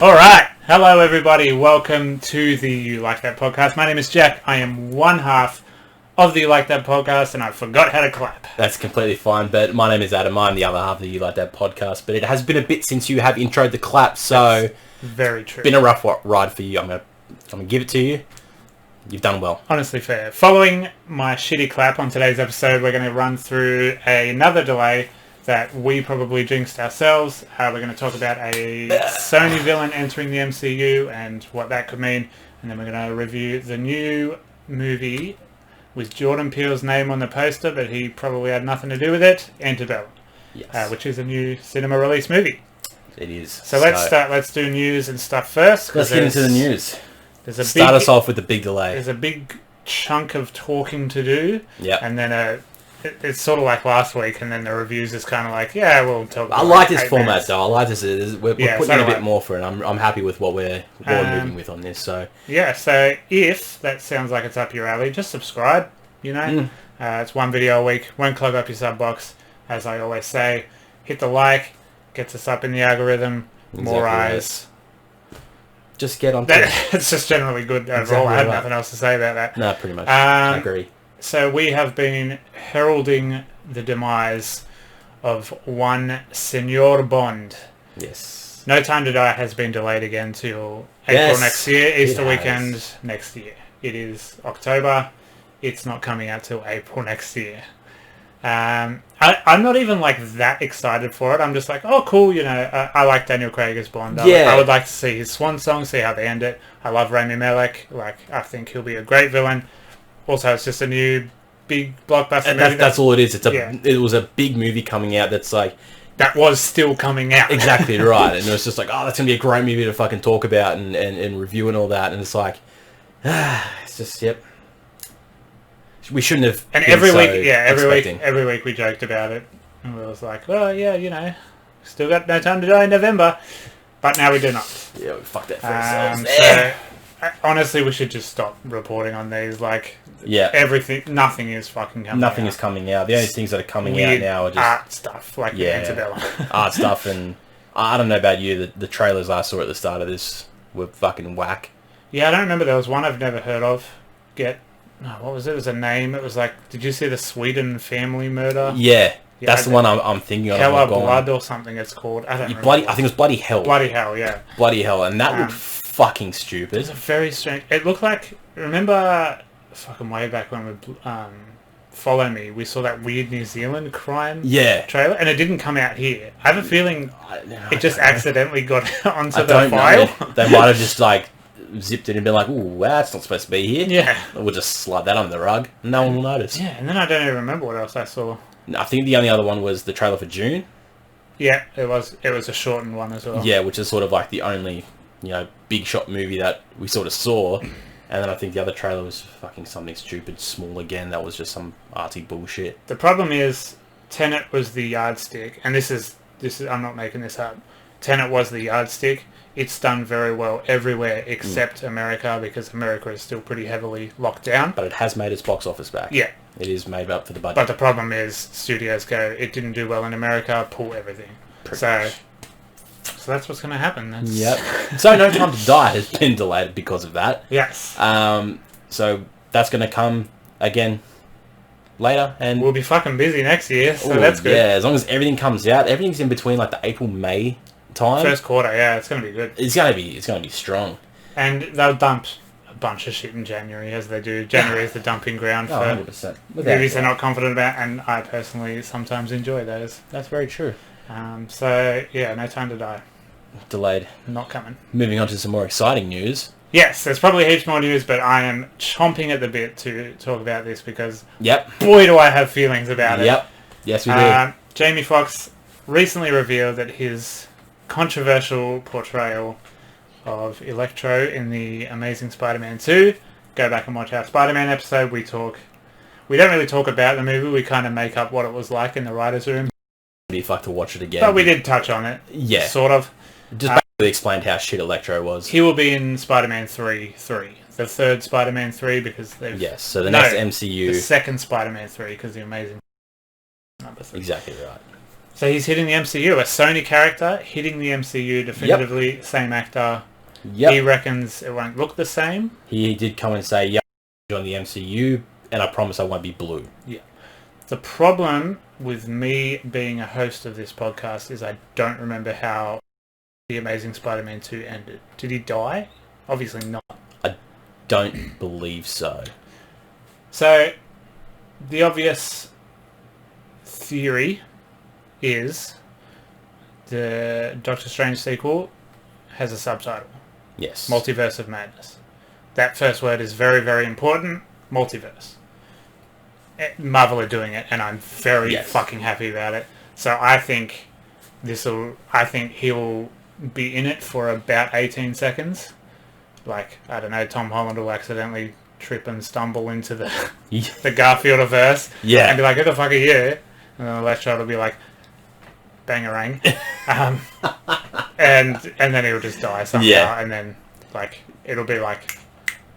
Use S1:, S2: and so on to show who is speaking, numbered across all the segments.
S1: Alright, hello everybody, welcome to the You Like That podcast. My name is Jack, I am one half of the You Like That podcast and I forgot how to clap.
S2: That's completely fine, but my name is Adam, I'm the other half of the You Like That podcast, but it has been a bit since you have introed the clap, so...
S1: That's very true.
S2: Been a rough ride for you, I'm gonna give it to you. You've done well.
S1: Honestly fair. Following my shitty clap on today's episode, we're going to run through another delay that we probably jinxed ourselves. We're going to talk about a Sony villain entering the MCU and what that could mean. And then we're going to review the new movie with Jordan Peele's name on the poster, but he probably had nothing to do with it, Antebellum.
S2: Yes.
S1: Which is a new cinema release movie.
S2: It is.
S1: So let's do news and stuff first.
S2: Let's get into the news.
S1: Start
S2: us off with the big delay.
S1: There's a big chunk of talking to do.
S2: Yeah.
S1: And then it's sort of like last week, and then the reviews is kind of like, yeah, we'll talk about
S2: I like this format,
S1: minutes.
S2: though. I like this. We're putting in a bit more for it. I'm happy with what we're moving with on this. So
S1: yeah, so if that sounds like it's up your alley, just subscribe, you know. It's one video a week. Won't clog up your sub box. As I always say, hit the like. Gets us up in the algorithm. More eyes.
S2: Just get on to it.
S1: It's just generally good overall. I have nothing else to say about that.
S2: No, pretty much. I agree.
S1: So we have been heralding the demise of one Senor Bond.
S2: Yes.
S1: No Time to Die has been delayed again till April next year. Easter weekend next year. It is October. It's not coming out till April next year. I'm not even like that excited for it. I'm just like, oh cool, you know, I like Daniel Craig as Bond. I would like to see his swan song, see how they end it. I love Raimi Malek. Like, I think he'll be a great villain. Also, it's just a new big blockbuster movie.
S2: That's all it is. It was a big movie coming out that's like...
S1: That was still coming out.
S2: Exactly right. And it was just like, oh, that's going to be a great movie to fucking talk about and review and all that. And it's like, it's just, yep. We shouldn't have.
S1: And every week we joked about it, and we was like, "Well, yeah, you know, still got No Time to Die in November," but now we do not.
S2: Yeah, we fucked that for ourselves.
S1: So, honestly, we should just stop reporting on these. Like, nothing is fucking coming.
S2: Nothing is coming out. The only things that are coming out now are just
S1: art stuff, like the Antebellum.
S2: Art stuff, and I don't know about you. The trailers I saw at the start of this were fucking whack.
S1: Yeah, I don't remember. There was one I've never heard of. What was it? It was a name. It was like, did you see the Sweden family murder?
S2: Yeah, that's the one I'm thinking of.
S1: Hell Blood or something it's called. I don't know.
S2: I think it was Bloody Hell.
S1: Bloody Hell, yeah.
S2: Bloody Hell, and that looked fucking stupid.
S1: It was a very strange... It looked like... Remember fucking way back when we... Follow Me, we saw that weird New Zealand crime trailer, and it didn't come out here. I have a feeling it just accidentally got onto the file.
S2: They might have just like... zipped it and been like, ooh, that's not supposed to be here.
S1: Yeah.
S2: We'll just slide that under the rug. No one will notice.
S1: Yeah, and then I don't even remember what else I saw.
S2: I think the only other one was the trailer for June.
S1: Yeah, it was a shortened one as well.
S2: Yeah, which is sort of like the only, you know, big shot movie that we sort of saw. And then I think the other trailer was fucking something stupid, small again. That was just some arty bullshit.
S1: The problem is, Tenet was the yardstick, and this is I'm not making this up. Tenet was the yardstick. It's done very well everywhere except America, because America is still pretty heavily locked down.
S2: But it has made its box office back.
S1: Yeah.
S2: It is made up for the budget.
S1: But the problem is, studios go, it didn't do well in America, pull everything. So that's what's going to happen.
S2: Yep. So No Time to Die has been delayed because of that.
S1: Yes.
S2: So that's going to come again later. And
S1: we'll be fucking busy next year, so that's good.
S2: Yeah, as long as everything comes out. Everything's in between like the April-May time.
S1: First quarter, yeah, it's going to be good.
S2: It's going to be strong.
S1: And they'll dump a bunch of shit in January, as they do. January is the dumping ground for
S2: 100%.
S1: movies they're not confident about, and I personally sometimes enjoy those.
S2: That's very true.
S1: So, yeah, No Time to Die.
S2: Delayed.
S1: Not coming.
S2: Moving on to some more exciting news.
S1: Yes, there's probably heaps more news, but I am chomping at the bit to talk about this because boy, do I have feelings about it.
S2: Yep. Yes, we do.
S1: Jamie Foxx recently revealed that his controversial portrayal of Electro in the Amazing Spider-Man 2. Go back and watch our Spider-Man episode. We don't really talk about the movie. We kind of make up what it was like in the writer's room.
S2: It'd be fucked to watch it again.
S1: But we did touch on it. Yeah. Sort of.
S2: Just basically explained how shit Electro was.
S1: He will be in Spider-Man 3. The third Spider-Man 3 because they've...
S2: Yes, so next MCU...
S1: The second Spider-Man 3 because the Amazing... number 3.
S2: Exactly right.
S1: So he's hitting the MCU. A Sony character hitting the MCU definitively. Same actor.
S2: Yep.
S1: He reckons it won't look the same.
S2: He did come and say, "Yeah, on the MCU, and I promise I won't be blue."
S1: Yeah. The problem with me being a host of this podcast is I don't remember how The Amazing Spider-Man 2 ended. Did he die? Obviously not.
S2: I don't believe so.
S1: So, the obvious theory is the Doctor Strange sequel has a subtitle.
S2: Yes.
S1: Multiverse of Madness. That first word is very, very important. Multiverse. Marvel are doing it, and I'm very fucking happy about it. So I think he'll be in it for about 18 seconds. Like, I don't know, Tom Holland will accidentally trip and stumble into the Garfield-averse.
S2: Yeah.
S1: And be like, who the fuck are you? And then Electro will be like, bangarang. And then he'll just die somehow.
S2: Yeah.
S1: And then, like, it'll be like,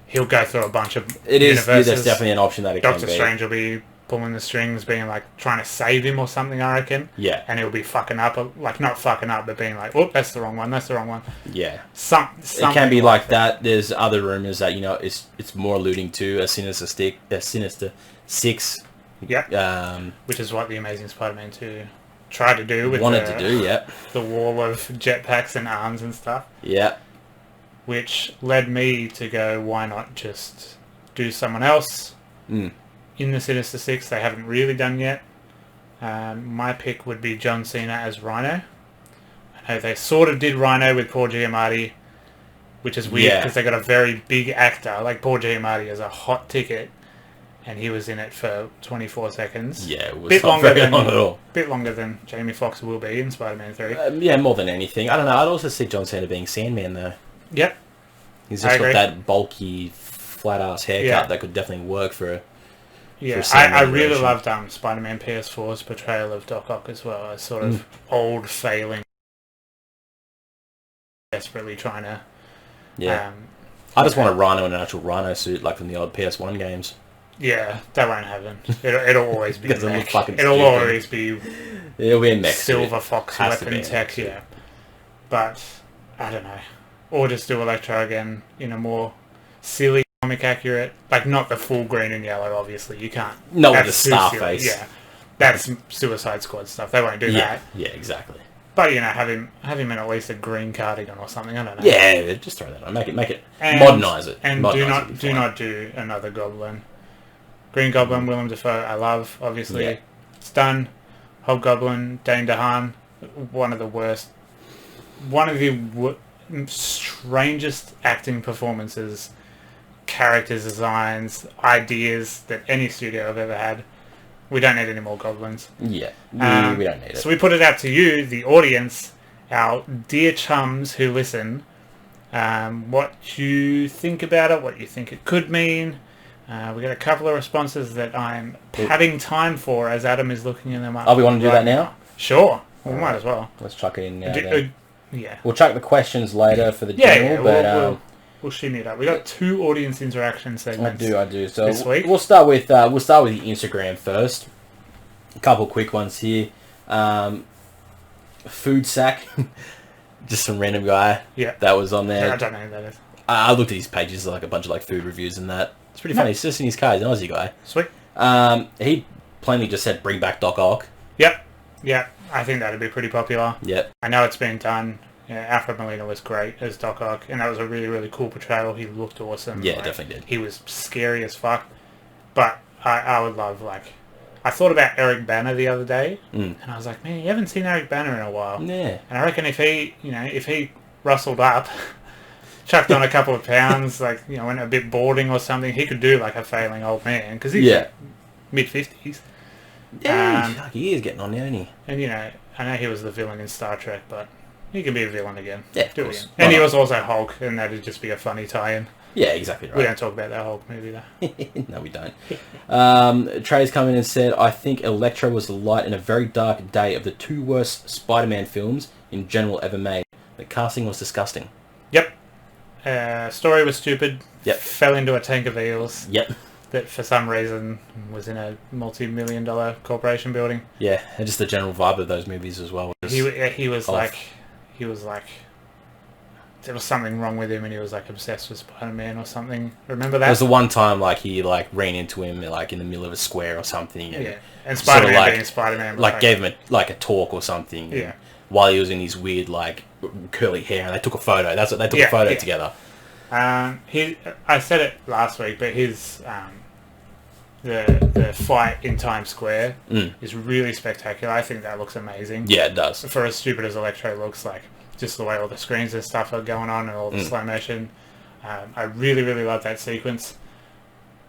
S1: he'll go through a bunch of
S2: universes. There's
S1: universes.
S2: definitely an option that it
S1: Doctor
S2: can be.
S1: Strange will be pulling the strings, being like, trying to save him or something, I reckon.
S2: Yeah.
S1: And he'll be fucking up, like, not fucking up, but being like, oh, that's the wrong one, that's the wrong one.
S2: Yeah.
S1: Something
S2: it can be like that. There's other rumors that, it's more alluding to a Sinister Six.
S1: Yep. Which is what the Amazing Spider-Man 2 tried to do with
S2: the
S1: wall of jetpacks and arms and stuff.
S2: Yeah.
S1: Which led me to go, why not just do someone else in the Sinister Six? They haven't really done yet. My pick would be John Cena as Rhino. I know they sort of did Rhino with Paul Giamatti, which is weird because they got a very big actor. Like, Paul Giamatti is a hot ticket, and he was in it for 24 seconds.
S2: Yeah, it was
S1: bit
S2: not
S1: longer
S2: very
S1: than,
S2: long at all.
S1: Bit longer than Jamie Foxx will be in Spider-Man 3.
S2: Yeah, more than anything. I don't know. I'd also see John Cena being Sandman, though.
S1: Yep.
S2: He's just got that bulky, flat-ass haircut that could definitely work for
S1: I really loved Spider-Man PS4's portrayal of Doc Ock as well. A sort of old, failing, desperately trying to...
S2: Yeah. I just want a Rhino in an actual Rhino suit, like from the old PS1 games.
S1: Yeah, that won't happen. It'll always be
S2: because
S1: mech.
S2: It'll
S1: always be...
S2: It'll be a mech
S1: Silver Fox weapon tech, yeah. But, I don't know. Or just do Electro again in a more silly, comic accurate, like not the full green and yellow, obviously. You can't.
S2: No, with the star face.
S1: Yeah. That's Suicide Squad stuff. They won't do that.
S2: Yeah, exactly.
S1: But, have him in at least a green cardigan or something, I don't know.
S2: Yeah, just throw that on. Make it modernise it.
S1: And do not do another Goblin. Green Goblin, Willem Dafoe, I love, obviously. Yeah. It's done. Hobgoblin, Dane DeHaan, one of the strangest acting performances, character designs, ideas that any studio I've ever had. We don't need any more goblins.
S2: Yeah, we don't need it.
S1: So we put it out to you, the audience, our dear chums who listen, what you think about it, what you think it could mean. We got a couple of responses that I'm having time for as Adam is looking in them up.
S2: Oh, we want to do that now?
S1: Sure. We might as well.
S2: Let's chuck it in now then.
S1: Yeah.
S2: We'll chuck the questions later for the general, but
S1: we'll shimmy it up. We got 2 audience interaction segments.
S2: I do. So
S1: this week.
S2: We'll start with the Instagram first. A couple quick ones here. Food Sack, just some random guy.
S1: Yeah.
S2: That was on there.
S1: I don't know who that is.
S2: I looked at his pages, like a bunch of food reviews and that. It's pretty funny. He's just in his car. He's an Aussie guy.
S1: Sweet.
S2: He plainly just said, "Bring back Doc Ock."
S1: Yep. Yeah. I think that'd be pretty popular.
S2: Yep.
S1: I know it's been done. Yeah, Alfred Molina was great as Doc Ock, and that was a really, really cool portrayal. He looked awesome.
S2: Yeah, definitely did.
S1: He was scary as fuck. But I would love, I thought about Eric Banner the other day, and I was like, man, you haven't seen Eric Banner in a while.
S2: Yeah.
S1: And I reckon if he rustled up, chucked on a couple of pounds, went a bit boarding or something, he could do a failing old man, because he's mid-50s.
S2: Yeah, he is getting on there, isn't he?
S1: And, I know he was the villain in Star Trek, but he can be a villain again.
S2: Yeah, of course.
S1: Again. And he was also Hulk, and that'd just be a funny tie-in.
S2: Yeah, exactly right.
S1: We don't talk about that Hulk movie, though.
S2: No, we don't. Trey's come in and said, I think Electro was the light in a very dark day of the 2 worst Spider-Man films in general ever made. The casting was disgusting.
S1: Yep. Story was stupid.
S2: Yep.
S1: Fell into a tank of eels.
S2: Yep.
S1: that for some reason was in a multi-million-dollar corporation building.
S2: Yeah, and just the general vibe of those movies as well.
S1: He was like there was something wrong with him, and he was like obsessed with Spider-Man or something. Remember that?
S2: There was the one time like he like ran into him like in the middle of a square or something. And
S1: and Spider-Man
S2: sort of,
S1: being Spider-Man,
S2: like gave him a talk or something.
S1: Yeah.
S2: While he was in his weird like curly hair, and they took a photo. That's what they took a photo together.
S1: I said it last week, but his the fight in Times Square is really spectacular. I think that looks amazing.
S2: Yeah, it does.
S1: For as stupid as Electro looks, like just the way all the screens and stuff are going on and all the slow motion. I really, really love that sequence,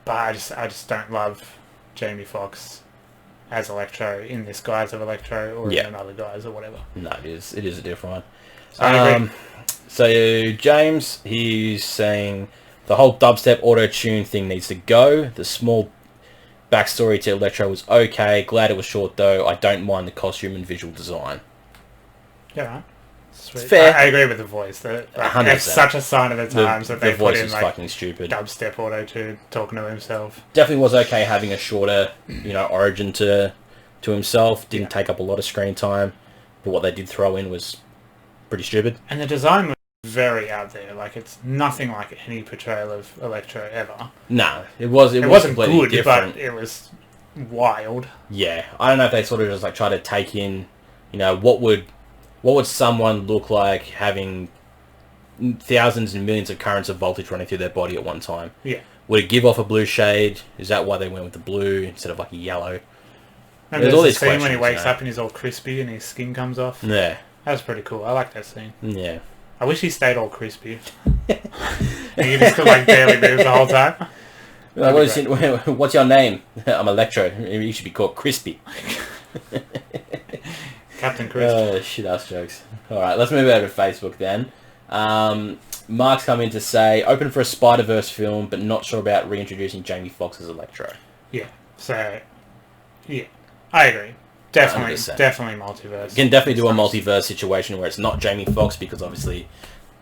S1: but I just don't love Jamie Foxx as Electro in this guise of Electro or in another guise or whatever.
S2: No, it is a different one.
S1: So I agree.
S2: So James, he's saying the whole dubstep auto-tune thing needs to go. The small backstory to Electro was okay. Glad it was short though. I don't mind the costume and visual design.
S1: Yeah, right. Sweet.
S2: It's fair.
S1: I agree with the voice. It's such a sign of the times that they put in like
S2: fucking stupid.
S1: Dubstep auto-tune talking to himself.
S2: Definitely was okay having a shorter, origin to himself. Didn't take up a lot of screen time, but what they did throw in was pretty stupid.
S1: And the design was very out there. Like it's nothing like any portrayal of Electro ever.
S2: No, it wasn't good, different.
S1: But it was wild.
S2: Yeah, I don't know if they sort of just like try to take in, what would someone look like having thousands and millions of currents of voltage running through their body at one time?
S1: Yeah.
S2: Would it give off a blue shade? Is that why they went with the blue instead of like a yellow?
S1: And there's all these scene when he wakes up and he's all crispy and his skin comes off.
S2: Yeah.
S1: That was pretty cool. I like that scene.
S2: Yeah.
S1: I wish he stayed all crispy. And he just could like barely move the whole time.
S2: What's your name? I'm Electro. You should be called Crispy.
S1: Captain Chris.
S2: Shit ass jokes. Alright, let's move over to Facebook then. Mark's come in to say, open for a Spiderverse film, but not sure about reintroducing Jamie Foxx as Electro.
S1: Yeah, so, yeah, I agree. Definitely
S2: 100%.
S1: Definitely multiverse.
S2: You can definitely do a multiverse situation where it's not Jamie Foxx, because obviously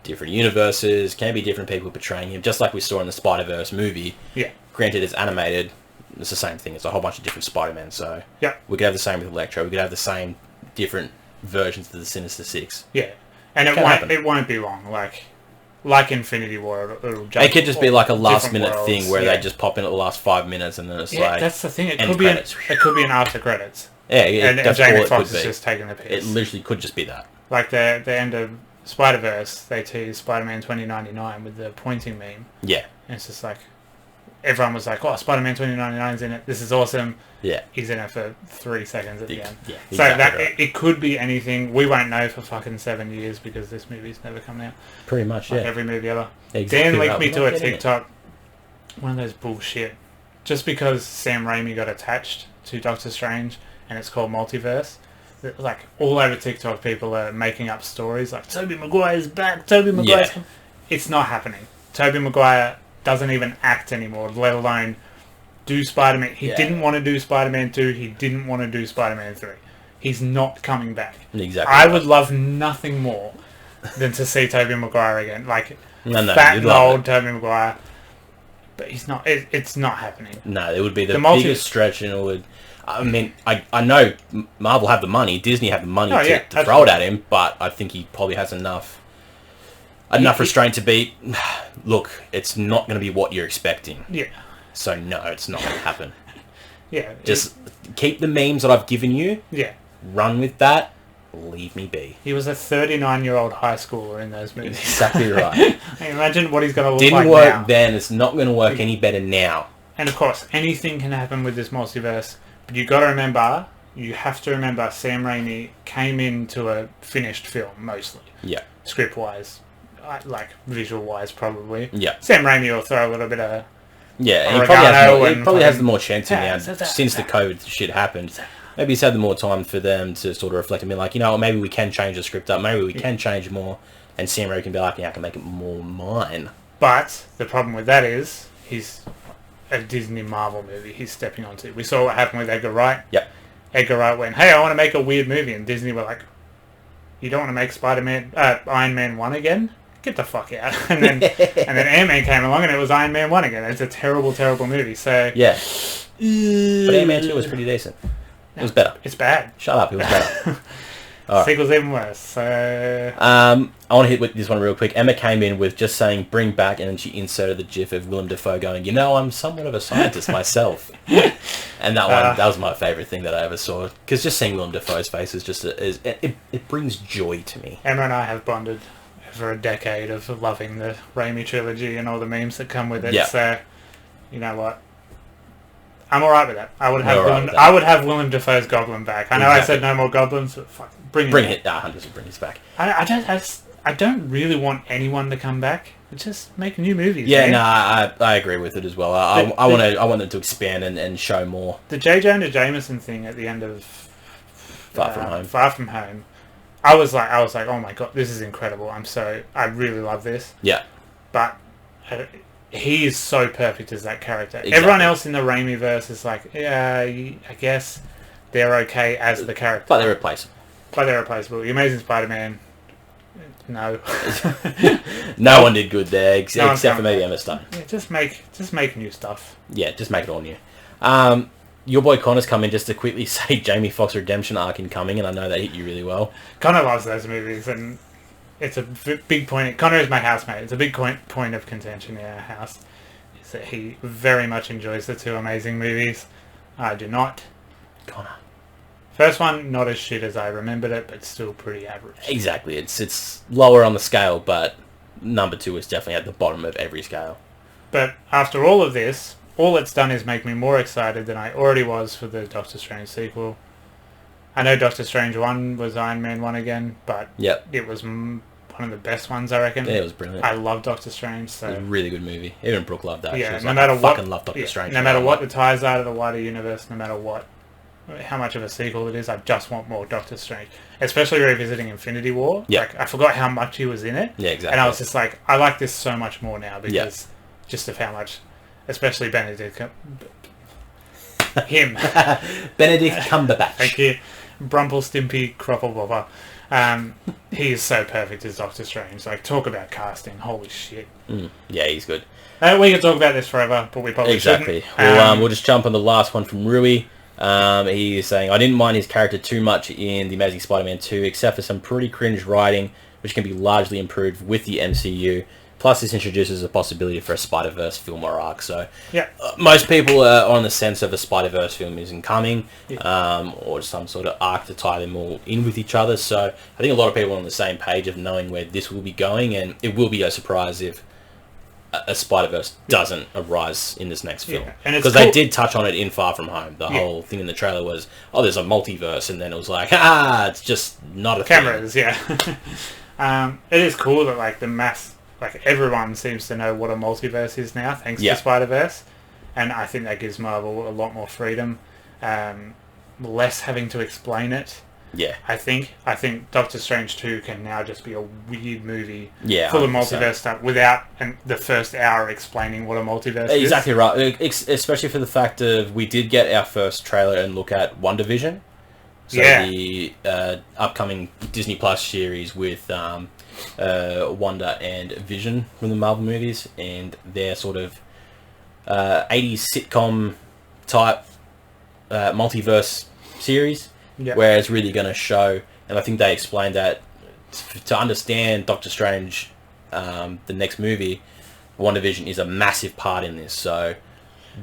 S2: different universes, can be different people portraying him, just like we saw in the Spiderverse movie.
S1: Yeah.
S2: Granted, it's animated, it's the same thing, it's a whole bunch of different Spider-Men, so
S1: yeah.
S2: We could have the same with Electro, we could have the same different versions of the Sinister Six.
S1: Yeah, and it won't be long. Like Infinity War, it'll jump.
S2: It could just be like a last minute thing where they just pop in at the last 5 minutes and then it's like.
S1: That's the thing. It could be an after credits.
S2: Yeah,
S1: and
S2: that's
S1: Jamie
S2: all it
S1: Foxx
S2: could
S1: is
S2: be.
S1: just taking the piss.
S2: It literally could just be that.
S1: Like the end of Spiderverse, they teased Spider-Man 2099 with the pointing meme.
S2: Yeah,
S1: and it's just like everyone was like, "Oh, Spider-Man 2099's in it. This is awesome."
S2: Yeah,
S1: he's in it for 3 seconds at the end.
S2: Yeah,
S1: so exactly it could be anything. We won't know for fucking 7 years because this movie's never coming out.
S2: Pretty much,
S1: like every movie ever.
S2: Exactly.
S1: Dan linked me to a TikTok. One of those bullshit. Just because Sam Raimi got attached to Doctor Strange and it's called Multiverse, like all over TikTok, people are making up stories like Tobey Maguire's back. Tobey Maguire's. Yeah. It's not happening. Tobey Maguire doesn't even act anymore, let alone do Spider-Man. He didn't want to do Spider-Man 2. He didn't want to do Spider-Man 3. He's not coming back.
S2: Exactly.
S1: I would love nothing more than to see Tobey Maguire again. Like, fat and old Tobey Maguire. But he's not. It's not happening.
S2: No, it would be the biggest stretch, and it would. I mean, I know Marvel have the money, Disney have the money to throw it at him, but I think he probably has enough restraint to be. Look, it's not going to be what you're expecting.
S1: Yeah.
S2: So no, it's not going to happen.
S1: Yeah.
S2: Just keep the memes that I've given you.
S1: Yeah.
S2: Run with that. Leave me be.
S1: He was a 39-year-old high schooler in those movies.
S2: Exactly right.
S1: Imagine what he's going to look
S2: like now. Didn't work then. It's not going to work any better now.
S1: And of course, anything can happen with this multiverse. But you have to remember, Sam Raimi came into a finished film mostly.
S2: Yeah.
S1: Script-wise, like visual-wise, probably.
S2: Yeah.
S1: Sam Raimi will throw a little bit of.
S2: Yeah, he probably has the more chance now since the COVID shit happened. Maybe he's had the more time for them to sort of reflect and be like, maybe we can change the script up, maybe we can change more, and Sam Raimi can be like, I can make it more mine.
S1: But the problem with that is he's a Disney Marvel movie he's stepping onto. We saw what happened with Edgar Wright.
S2: Yep.
S1: Edgar Wright went, hey, I want to make a weird movie, and Disney were like, you don't want to make Iron Man 1 again? get the fuck out. And then Ant-Man came along and it was Iron Man 1 again. It's a terrible, terrible movie. So
S2: yeah. But Ant-Man 2 was pretty decent. It was better.
S1: It's bad.
S2: Shut up, it was better. All right.
S1: Sequel's even worse. So
S2: I want to hit with this one real quick. Emma came in with just saying "bring back," and then she inserted the GIF of Willem Dafoe going, "You know, I'm somewhat of a scientist myself." And that was my favourite thing that I ever saw, because just seeing Willem Dafoe's face is just it brings joy to me.
S1: Emma and I have bonded over a decade of loving the Raimi trilogy and all the memes that come with it. Yeah. So you know what? I'm alright with that. I would have Willem Dafoe's Goblin back. I know I said no more goblins, but fuck, bring it.
S2: 100% bring this back.
S1: I don't really want anyone to come back. Just make new movies.
S2: Yeah, man. I agree with it as well. I want them to expand and show more.
S1: The J. Jonah Jameson thing at the end of
S2: Far
S1: From Home. I was like, oh my god, this is incredible. I really love this.
S2: Yeah.
S1: But he is so perfect as that character. Exactly. Everyone else in the Raimi verse is like, yeah, I guess they're okay as the character.
S2: But they're replaceable.
S1: The Amazing Spider-Man, no.
S2: No one did good there, except for maybe Emma Stone.
S1: Yeah, just make new stuff.
S2: Yeah, just make it all new. Your boy Connor's come in just to quickly say Jamie Foxx redemption arc incoming, and I know that hit you really well.
S1: Connor loves those movies, and it's a big point. Connor is my housemate. It's a big point of contention in our house. Is that he very much enjoys the two Amazing movies. I do not.
S2: Connor.
S1: First one, not as shit as I remembered it, but still pretty average.
S2: Exactly. It's lower on the scale, but number 2 is definitely at the bottom of every scale.
S1: But after all of this, all it's done is make me more excited than I already was for the Doctor Strange sequel. I know Doctor Strange 1 was Iron Man 1 again, but it was one of the best ones, I reckon.
S2: Yeah, it was brilliant.
S1: I love Doctor Strange. So.
S2: It was a really good movie. Even Brooke loved that.
S1: Yeah,
S2: I fucking love Doctor Strange.
S1: No matter what the ties are to the wider universe, no matter how much of a sequel it is, I just want more Doctor Strange. Especially revisiting Infinity War.
S2: Yeah.
S1: Like, I forgot how much he was in it.
S2: Yeah, exactly.
S1: And I was just like, I like this so much more now because just of how much, especially Benedict... Him.
S2: Benedict Cumberbatch.
S1: Thank you. Brumplestimpy Croppleblobber. He is so perfect as Doctor Strange. Like, talk about casting. Holy shit.
S2: Yeah, he's good.
S1: We could talk about this forever, but we probably
S2: shouldn't. We'll just jump on the last one from Rui. He is saying, I didn't mind his character too much in The Amazing Spider-Man 2, except for some pretty cringe writing, which can be largely improved with the MCU. Plus, this introduces a possibility for a Spider-Verse film or arc. So, most people are on the sense of a Spider-Verse film isn't coming, or some sort of arc to tie them all in with each other. So, I think a lot of people are on the same page of knowing where this will be going, and it will be a surprise if a Spider-Verse doesn't arise in this next film. Because they did touch on it in Far From Home. The whole thing in the trailer was, there's a multiverse, and then it was like, it's just not a
S1: cameras, thing. It is cool that, like, the mass... Like, everyone seems to know what a multiverse is now, thanks to Spider-Verse. And I think that gives Marvel a lot more freedom. Less having to explain it.
S2: Yeah.
S1: I think Doctor Strange 2 can now just be a weird movie
S2: full
S1: of multiverse stuff without the first hour explaining what a multiverse is.
S2: Exactly right. Especially for the fact of we did get our first trailer and look at WandaVision. So the upcoming Disney Plus series with... Wanda and Vision from the Marvel movies, and their sort of 80s sitcom type multiverse series, where it's really going to show, and I think they explained that to understand Doctor Strange, the next movie, WandaVision is a massive part in this, so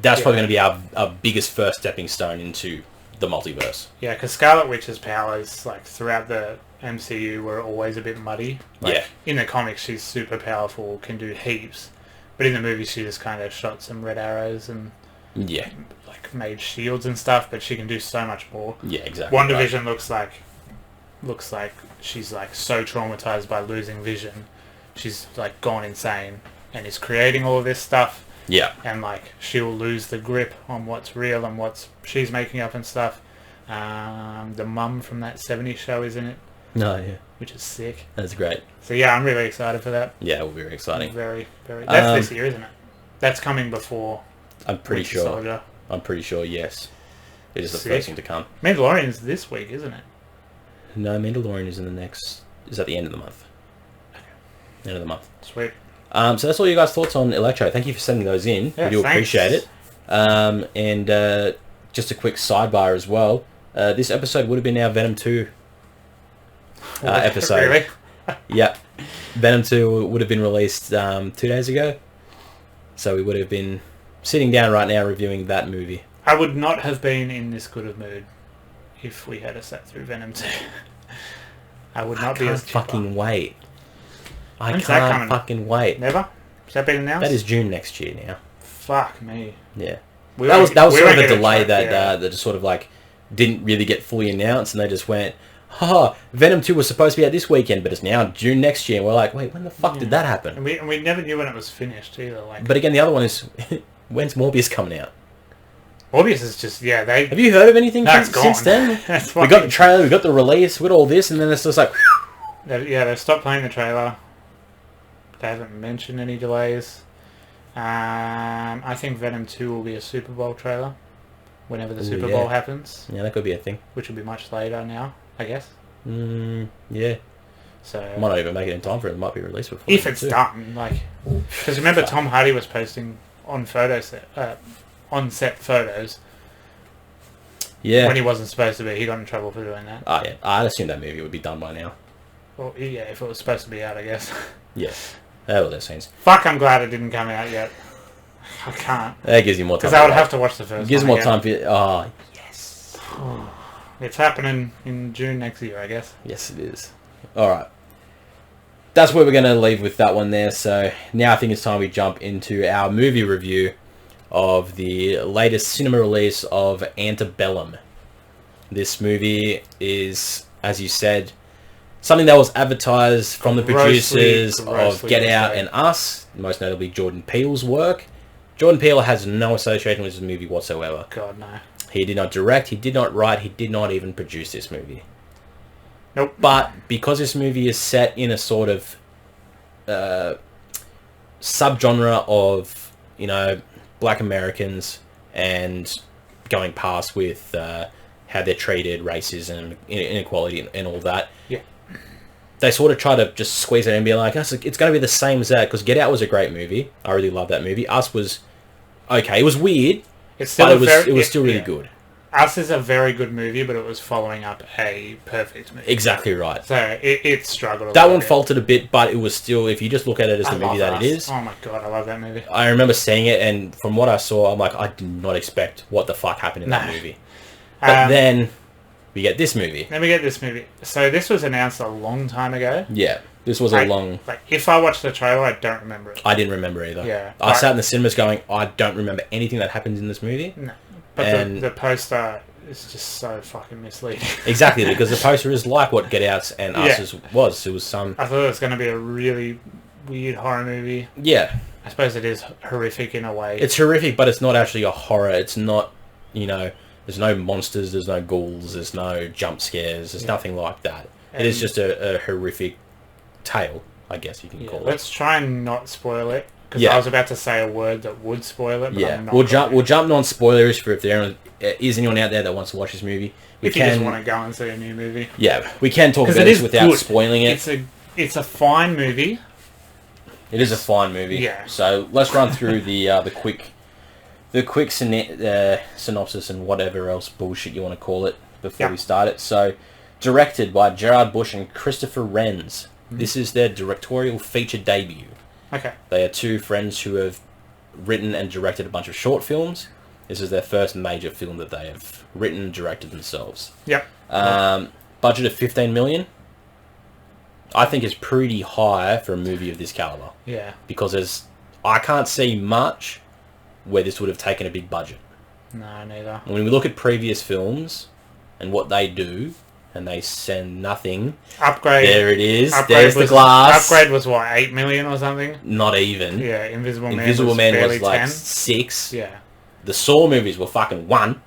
S2: that's probably going to be our biggest first stepping stone into the multiverse. Yeah,
S1: because Scarlet Witch's powers, like, throughout the MCU were always a bit muddy. Like, in the comics, she's super powerful, can do heaps, but in the movie, she just kind of shot some red arrows and like made shields and stuff. But she can do so much more.
S2: Yeah, exactly.
S1: WandaVision looks like she's like so traumatized by losing Vision, she's like gone insane and is creating all of this stuff.
S2: Yeah,
S1: and like she'll lose the grip on what's real and what's she's making up and stuff. The mum from that 70s show is in it.
S2: No, yeah.
S1: Which is sick.
S2: That's great.
S1: So yeah, I'm really excited for that.
S2: Yeah, it will be very exciting.
S1: Very, very. That's this year, isn't it? That's coming before.
S2: I'm pretty sure. Soldier. I'm pretty sure. Yes, it is the first thing to come.
S1: Mandalorian's this week, isn't it?
S2: No, Mandalorian is in the next. Is at the end of the month. End of the month.
S1: Sweet.
S2: So that's all you guys' thoughts on Electro. Thank you for sending those in.
S1: Yeah,
S2: we do appreciate it. And just a quick sidebar as well. This episode would have been our Venom 2 episode.
S1: Really?
S2: Yeah. Venom 2 would have been released 2 days ago. So we would have been sitting down right now reviewing that movie.
S1: I would not have been in this good of mood if we had sat through Venom 2. I would not be as
S2: fucking wait.
S1: When's that
S2: can't
S1: coming?
S2: fucking wait.
S1: Never? Has that been announced?
S2: That is June next year now.
S1: Fuck me.
S2: Yeah. That was sort of a delay that just sort of like didn't really get fully announced, and they just went, Venom 2 was supposed to be out this weekend, but it's now June next year, and we're like, wait, when the fuck did that happen?
S1: And we never knew when it was finished either. Like,
S2: but again, the other one is, when's Morbius coming out?
S1: Morbius is just, have
S2: you heard of anything since then? We got the trailer, we got the release, we got all this, and then it's just like...
S1: They've stopped playing the trailer. They haven't mentioned any delays. I think Venom 2 will be a Super Bowl trailer whenever the Super Bowl happens.
S2: Yeah, that could be a thing.
S1: Which will be much later now, I guess.
S2: Yeah.
S1: So
S2: might not even make it in time for it. It might be released before.
S1: If it's done, like, because remember Tom Hardy was posting on on-set photos.
S2: Yeah.
S1: When he wasn't supposed to be, he got in trouble for doing that.
S2: Oh yeah, I'd assume that movie would be done by now.
S1: Well, yeah, if it was supposed to be out, I guess.
S2: Yeah. That was scenes.
S1: Fuck, I'm glad it didn't come out yet. I can't.
S2: That gives you more time.
S1: Because I would have to watch the first one.
S2: Gives more time for you. Oh, yes.
S1: It's happening in June next year, I guess.
S2: Yes, it is. Alright. That's where we're going to leave with that one there. So now I think it's time we jump into our movie review of the latest cinema release of Antebellum. This movie is, as you said, something that was advertised from the producers of Get Out and Us, most notably Jordan Peele's work. Jordan Peele has no association with this movie whatsoever.
S1: God, no.
S2: He did not direct, he did not write, he did not even produce this movie.
S1: Nope.
S2: But because this movie is set in a sort of subgenre of, Black Americans and going past with how they're treated, racism, inequality, and all that.
S1: Yeah.
S2: They sort of try to just squeeze it in and be like, it's going to be the same as that, because Get Out was a great movie. I really love that movie. Us was okay. It was weird, but it was still really good.
S1: Us is a very good movie, but it was following up a perfect movie.
S2: Exactly right.
S1: So it struggled.
S2: That one faltered a bit, but it was still, if you just look at it as the movie that it is.
S1: Oh my god, I love that movie.
S2: I remember seeing it, and from what I saw, I'm like, I did not expect what the fuck happened in that movie. But then we get this movie.
S1: Then we get this movie. So this was announced a long time ago.
S2: Yeah, this was a long...
S1: Like, if I watched the trailer, I don't remember it.
S2: I didn't remember either.
S1: Yeah.
S2: I sat in the cinemas going, I don't remember anything that happens in this movie.
S1: No. But the poster is just so fucking misleading.
S2: Exactly, because the poster is like what Get Out and Us was. It was some...
S1: I thought it was going to be a really weird horror movie.
S2: Yeah.
S1: I suppose it is horrific in a way.
S2: It's horrific, but it's not actually a horror. It's not, there's no monsters, there's no ghouls, there's no jump scares, there's nothing like that. It is just a horrific tale, I guess you can call it.
S1: Let's try and not spoil it, because I was about to say a word that would spoil it, but I'm not.
S2: We'll jump non-spoilers for if there is anyone out there that wants to watch this movie.
S1: If you just want to go and see a new movie.
S2: Yeah, we can talk about this without spoiling it.
S1: It's a fine movie.
S2: It is a fine movie.
S1: Yeah.
S2: So let's run through the quick synopsis and whatever else bullshit you want to call it before we start it. So, directed by Gerard Bush and Christopher Renz. This is their directorial feature debut.
S1: Okay.
S2: They are two friends who have written and directed a bunch of short films. This is their first major film that they have written and directed themselves.
S1: Yep.
S2: Budget of $15 million. I think is pretty high for a movie of this caliber.
S1: Yeah.
S2: Because I can't see much where this would have taken a big budget.
S1: No, neither.
S2: When we look at previous films and what they do, and they send nothing.
S1: Upgrade.
S2: There it is. There's the glass.
S1: Upgrade was what, 8 million or something?
S2: Not even.
S1: Yeah, Invisible Man
S2: was like
S1: 10.
S2: 6.
S1: Yeah.
S2: The Saw movies were fucking 1.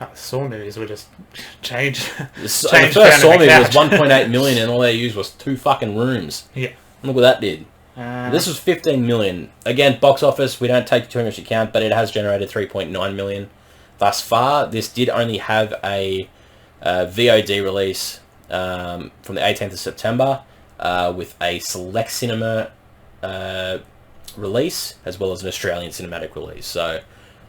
S1: The Saw movies were just changed.
S2: The first Saw movie was 1.8 million, and all they used was 2 fucking rooms.
S1: Yeah.
S2: Look what that did. This was 15 million. Again, box office, we don't take too much account, but it has generated 3.9 million thus far. This did only have a VOD release from the 18th of September. with a select cinema release as well as an Australian cinematic release. So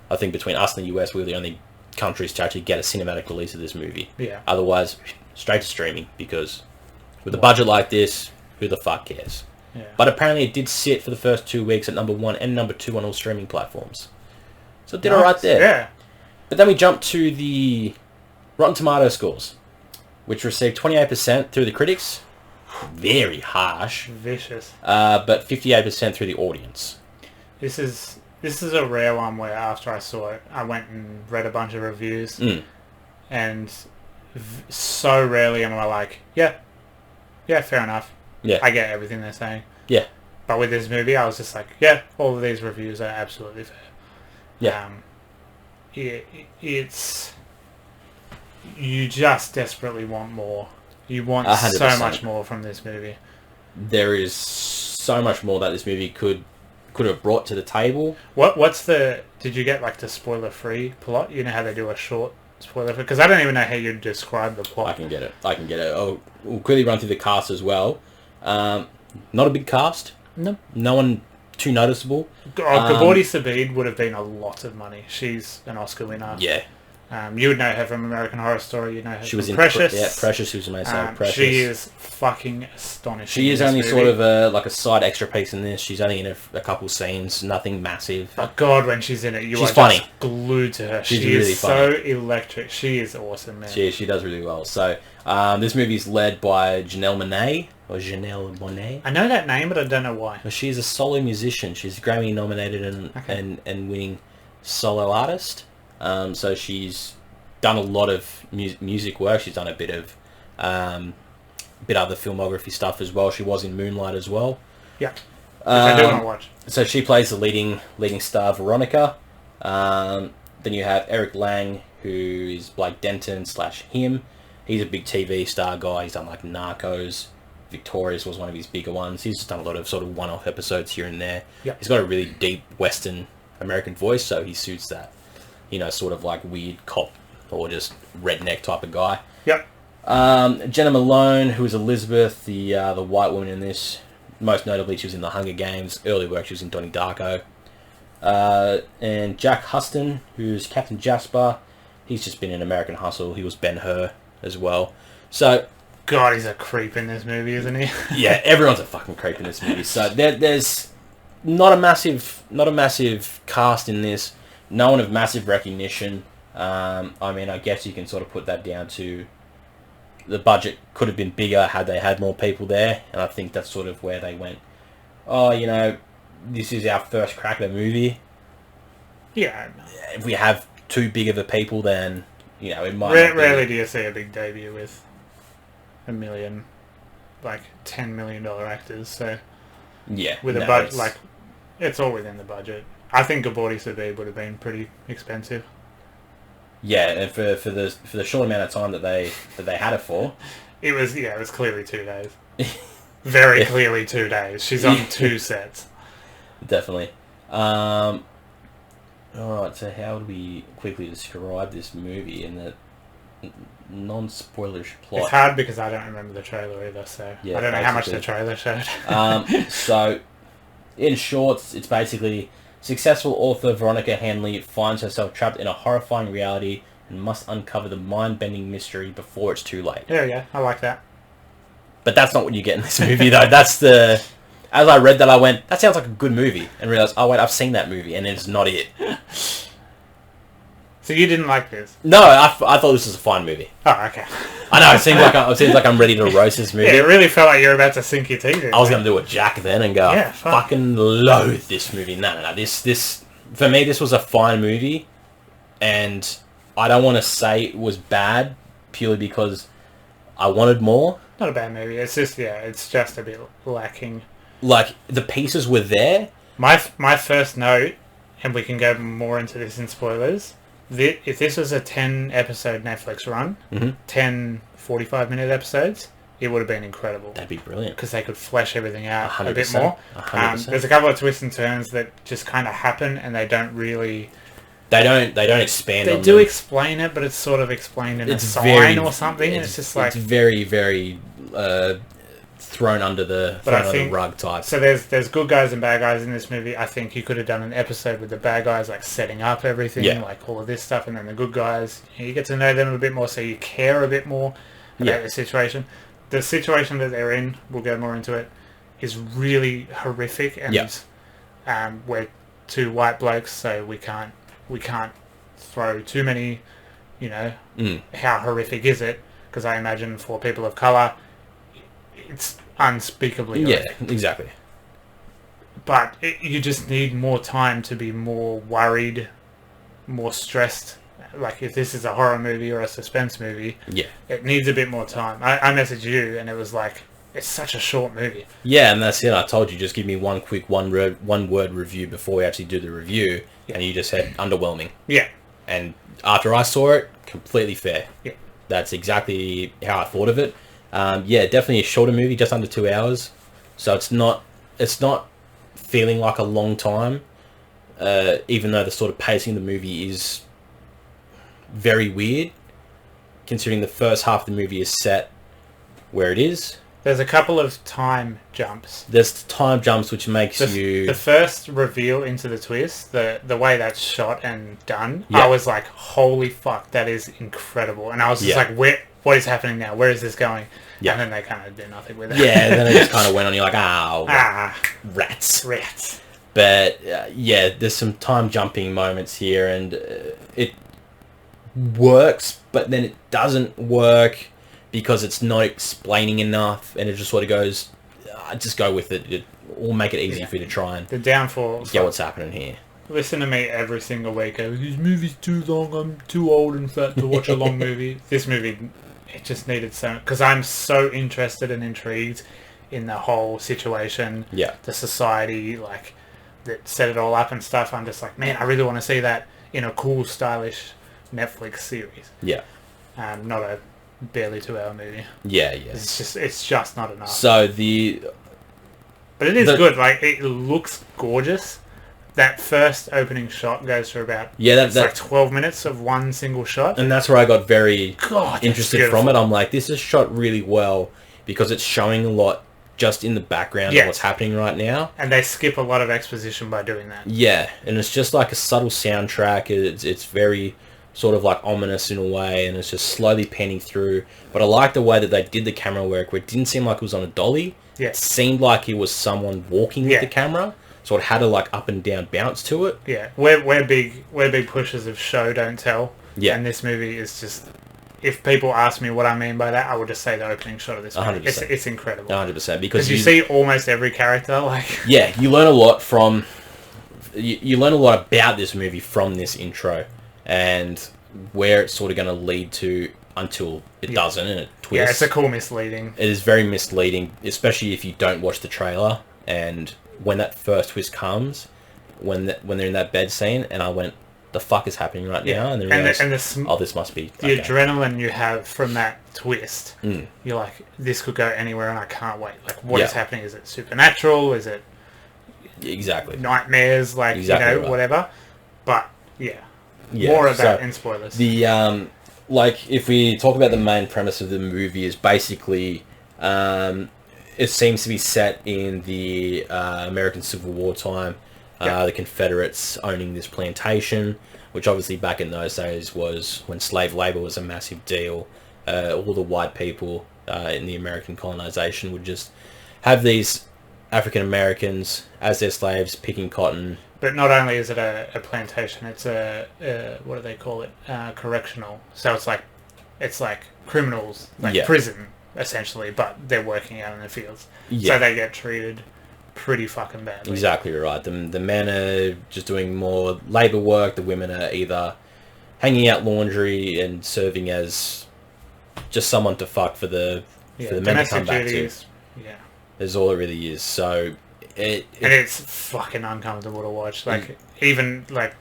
S2: I think between us and the US, we're the only countries to actually get a cinematic release of this movie.
S1: Yeah.
S2: Otherwise, straight to streaming, because with a budget like this, who the fuck cares?
S1: Yeah.
S2: But apparently it did sit for the first 2 weeks at number 1 and number 2 on all streaming platforms. So it did alright there.
S1: Yeah.
S2: But then we jump to the Rotten Tomato scores, which received 28% through the critics. Very harsh.
S1: Vicious.
S2: But 58% through the audience.
S1: This is a rare one where after I saw it, I went and read a bunch of reviews. And so rarely am I like, yeah, fair enough.
S2: Yeah.
S1: I get everything they're saying.
S2: Yeah.
S1: But with this movie, I was just like, yeah, all of these reviews are absolutely fair.
S2: Yeah.
S1: It's... You just desperately want more. You want
S2: 100%.
S1: so much more from this movie.
S2: There is so much more that this movie could have brought to the table.
S1: What's the... Did you get like the spoiler-free plot? You know how they do a short spoiler-free? Because I don't even know how you describe the plot.
S2: I can get it. We'll quickly run through the cast as well. Not a big cast.
S1: No.
S2: No one too noticeable.
S1: Gabordi Sabid would have been a lot of money. She's an Oscar winner.
S2: Yeah.
S1: You would know her from American Horror Story. You know her
S2: She was
S1: from
S2: in
S1: Precious.
S2: Precious. She was amazing. Precious.
S1: She is fucking astonishing.
S2: She is only
S1: movie.
S2: sort of like a side extra piece in this. She's only in a couple scenes. Nothing massive.
S1: But God, when she's in it, she's
S2: funny.
S1: Just glued to her.
S2: She's
S1: she
S2: really
S1: is
S2: funny.
S1: so electric. She is awesome, man.
S2: She does really well. So this movie is led by Janelle Monáe. Or Janelle Monáe.
S1: I know that name, but I don't know why.
S2: Well, she's a solo musician. She's Grammy nominated and winning solo artist. So she's done a lot of music work. She's done a bit of other filmography stuff as well. She was in Moonlight as well.
S1: Yeah, I do want to watch.
S2: So she plays the leading star, Veronica. Then you have Eric Lang, who is Blake Denton / him. He's a big TV star guy. He's done like Narcos. Victorious was one of his bigger ones. He's just done a lot of sort of one-off episodes here and there.
S1: Yep.
S2: He's got a really deep Western American voice, so he suits that, sort of like weird cop or just redneck type of guy.
S1: Yep.
S2: Jenna Malone, who is Elizabeth, the white woman in this. Most notably, she was in The Hunger Games. Early work, she was in Donnie Darko. And Jack Huston, who's Captain Jasper. He's just been in American Hustle. He was Ben-Hur as well. So...
S1: God, he's a creep in this movie, isn't he?
S2: Yeah, everyone's a fucking creep in this movie. So there's not a massive cast in this. No one of massive recognition. I guess you can sort of put that down to the budget could have been bigger had they had more people there, and I think that's sort of where they went, this is our first crack at a movie.
S1: Yeah.
S2: If we have too big of a people, then, it might
S1: Rarely do you see a big debut with $1 million, like $10 million actors, so...
S2: Yeah.
S1: With a budget, it's all within the budget. I think Gabordi Sabid would have been pretty expensive.
S2: Yeah, and for the short amount of time that they had it for,
S1: it was clearly 2 days. Very clearly 2 days. She's on 2 sets.
S2: Definitely. All right. So how would we quickly describe this movie in the non-spoilerish plot?
S1: It's hard because I don't remember the trailer either, so
S2: yeah,
S1: I don't know how much the trailer showed.
S2: So, in short, it's basically successful author Veronica Hanley finds herself trapped in a horrifying reality and must uncover the mind-bending mystery before it's too late.
S1: Yeah, I like that.
S2: But that's not what you get in this movie, though. As I read that, I went, that sounds like a good movie, and realised, oh wait, I've seen that movie, and it's not it.
S1: So you didn't like this?
S2: No, I thought this was a fine movie.
S1: Oh, okay.
S2: I know, it seems like I'm ready to roast this movie.
S1: Yeah, it really felt like you were about to sink your teeth in.
S2: I was going to do a Jack then and go, I fucking loathe this movie. No. This, for me, this was a fine movie, and I don't want to say it was bad, purely because I wanted more.
S1: Not a bad movie. It's just, it's just a bit lacking.
S2: Like, the pieces were there.
S1: My first note, and we can go more into this in spoilers... If this was a 10-episode Netflix run, 10 45-minute episodes, it would have been incredible.
S2: That'd be brilliant.
S1: Because they could flesh everything out
S2: 100%,
S1: a bit more.
S2: 100%.
S1: There's a couple of twists and turns that just kind of happen, and they don't really...
S2: They don't expand on them.
S1: They do explain it, but it's sort of explained in a sign or something. It's just like...
S2: It's very, very thrown under the rug type.
S1: So there's good guys and bad guys in this movie. I think you could have done an episode with the bad guys, like setting up everything, like all of this stuff, and then the good guys, you get to know them a bit more, so you care a bit more about the situation. The situation that they're in, we'll go more into it, is really horrific, and we're two white blokes, so we can't throw too many, how horrific is it? Because I imagine for people of colour, it's unspeakably horrific.
S2: Yeah, exactly.
S1: But you just need more time to be more worried, more stressed. Like, if this is a horror movie or a suspense movie, it needs a bit more time. I messaged you, and it was like, it's such a short movie.
S2: Yeah, and that's it. I told you, just give me one quick one-word review before we actually do the review, and you just said underwhelming. Yeah. And after I saw it, completely fair. Yeah. That's exactly how I thought of it. Definitely a shorter movie, just under 2 hours. So it's not feeling like a long time, even though the sort of pacing of the movie is very weird, considering the first half of the movie is set where it is.
S1: There's a couple of time jumps.
S2: There's time jumps which makes
S1: the first reveal into the twist, the way that's shot and done, I was like, holy fuck, that is incredible. And I was just like, what is happening now? Where is this going? Yeah. And then they kind of do nothing with it.
S2: Yeah, then it just kind of went on. You're like, rats. But there's some time jumping moments here, and it works, but then it doesn't work because it's not explaining enough, and it just sort of goes, just go with it. It will make it easy for you to try and
S1: the downfall.
S2: Get what's happening here.
S1: Listen to me every single week. This movie's too long. I'm too old and fat to watch a long movie. This movie, it just needed so, because I'm so interested and intrigued in the whole situation. Yeah. The society, like, that set it all up and stuff. I'm just like, man, I really want to see that in a cool, stylish Netflix series. Yeah. Not a barely 2 hour movie. Yeah. It's just not enough.
S2: So
S1: but it is good. Like, it looks gorgeous. That first opening shot goes for about that's like 12 minutes of one single shot,
S2: and that's where I got very interested from it. I'm like, this is shot really well because it's showing a lot just in the background of what's happening right now,
S1: and they skip a lot of exposition by doing that.
S2: Yeah, and it's just like a subtle soundtrack. It's very sort of like ominous in a way, and it's just slowly panning through. But I like the way that they did the camera work, where it didn't seem like it was on a dolly. Yeah. It seemed like it was someone walking with the camera, so it had a like up and down bounce to it.
S1: Yeah, we're big pushers of show don't tell. Yeah, and this movie is just. If people ask me what I mean by that, I would just say the opening shot of this movie. It's incredible.
S2: 100%, because
S1: you see almost every character. Like,
S2: yeah, you learn a lot from. You learn a lot about this movie from this intro, and where it's sort of going to lead to until it doesn't, and it twists.
S1: Yeah, it's a cool misleading.
S2: It is very misleading, especially if you don't watch the trailer. And when that first twist comes, when they're in that bed scene, and I went, the fuck is happening right now? And then realized, this must be
S1: the adrenaline you have from that twist. You're like, this could go anywhere, and I can't wait. Like, what is happening? Is it supernatural? Is it nightmares? Like, whatever. But more of that in spoilers.
S2: The like, if we talk about the main premise of the movie, is basically it seems to be set in the American Civil War time. The Confederates owning this plantation, which obviously back in those days was when slave labor was a massive deal. All the white people in the American colonization would just have these African Americans as their slaves picking cotton.
S1: But not only is it a plantation, it's a what do they call it? Correctional. So it's like criminals, like prison essentially, but they're working out in the fields. Yeah. So they get treated pretty fucking badly.
S2: Exactly right. The men are just doing more labour work. The women are either hanging out laundry and serving as just someone to fuck for the men to come back to. Yeah, is all it really is. So and
S1: it's fucking uncomfortable to watch. Like even like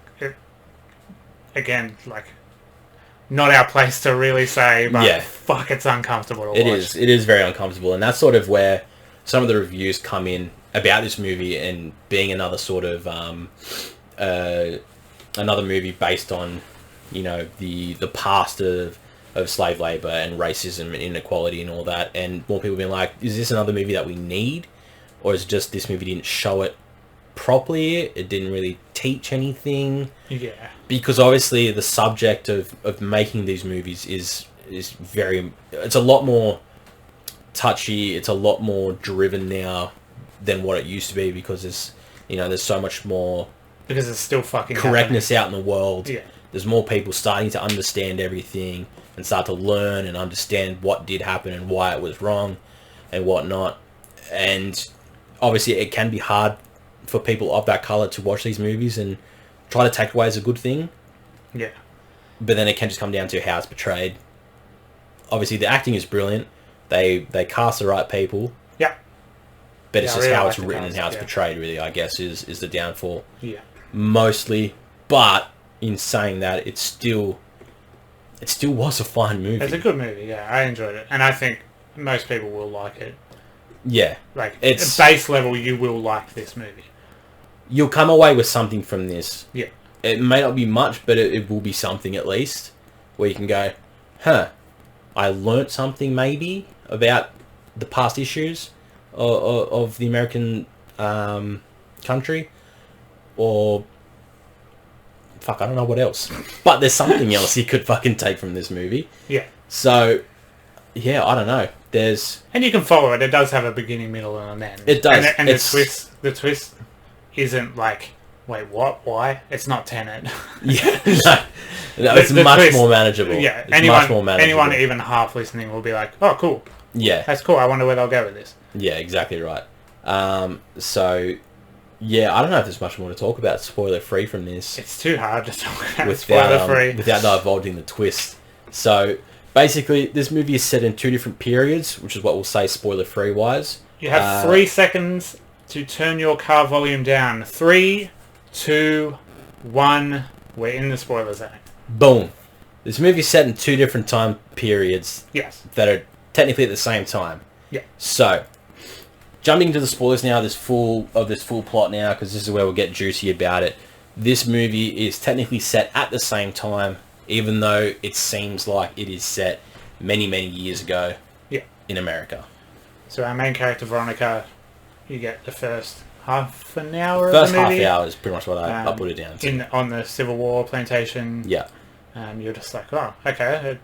S1: again, like not our place to really say, but fuck, it's uncomfortable to watch.
S2: It is very uncomfortable, and that's sort of where some of the reviews come in about this movie, and being another sort of another movie based on the past of slave labor and racism and inequality and all that, and more people being like, is this another movie that we need, or is it just this movie didn't show it properly, it didn't really teach anything?
S1: Yeah,
S2: because obviously the subject of making these movies is very, it's a lot more touchy, it's a lot more driven now than what it used to be, because there's so much more,
S1: because it's still fucking
S2: correctness
S1: happening
S2: out in the world.
S1: Yeah,
S2: there's more people starting to understand everything and start to learn and understand what did happen and why it was wrong and whatnot. And obviously it can be hard for people of that colour to watch these movies and try to take away as a good thing.
S1: Yeah.
S2: But then it can just come down to how it's portrayed. Obviously the acting is brilliant. They cast the right people.
S1: Yeah.
S2: But it's just how it's written and how it's portrayed, really, I guess, is the downfall.
S1: Yeah.
S2: Mostly. But in saying that, it still was a fine movie.
S1: It's a good movie, yeah. I enjoyed it. And I think most people will like it.
S2: Yeah.
S1: Like, at base level, you will like this movie.
S2: You'll come away with something from this.
S1: Yeah.
S2: It may not be much, but it will be something at least, where you can go, huh, I learnt something maybe about the past issues of the American country, or fuck, I don't know what else. But there's something else you could fucking take from this movie.
S1: Yeah.
S2: So, yeah, I don't know.
S1: And you can follow it. It does have a beginning, middle, and an end.
S2: It does.
S1: And the twist isn't like, wait, what? Why? It's not Tenet.
S2: Yeah. No, it's much twist, more manageable.
S1: Yeah.
S2: It's much more manageable.
S1: Anyone even half listening will be like, oh, cool.
S2: Yeah.
S1: That's cool. I wonder where they'll go with this.
S2: Yeah, exactly right. So, yeah, I don't know if there's much more to talk about spoiler-free from this.
S1: It's too hard to talk about spoiler-free.
S2: Without divulging the twist. So, basically, this movie is set in 2 different periods, which is what we'll say spoiler-free wise.
S1: You have 3 seconds to turn your car volume down. 3, 2, 1. We're in the spoiler zone.
S2: Boom. This movie is set in 2 different time periods.
S1: Yes.
S2: That are technically at the same time.
S1: Yeah.
S2: So, jumping into the spoilers now, this full plot now, because this is where we'll get juicy about it. This movie is technically set at the same time, even though it seems like it is set many, many years ago.
S1: Yeah.
S2: In America.
S1: So our main character, Veronica, you get the first half an hour
S2: first
S1: of the movie.
S2: Half hour is pretty much what I put it down to.
S1: On the Civil War plantation.
S2: Yeah.
S1: You're just like, oh, okay, I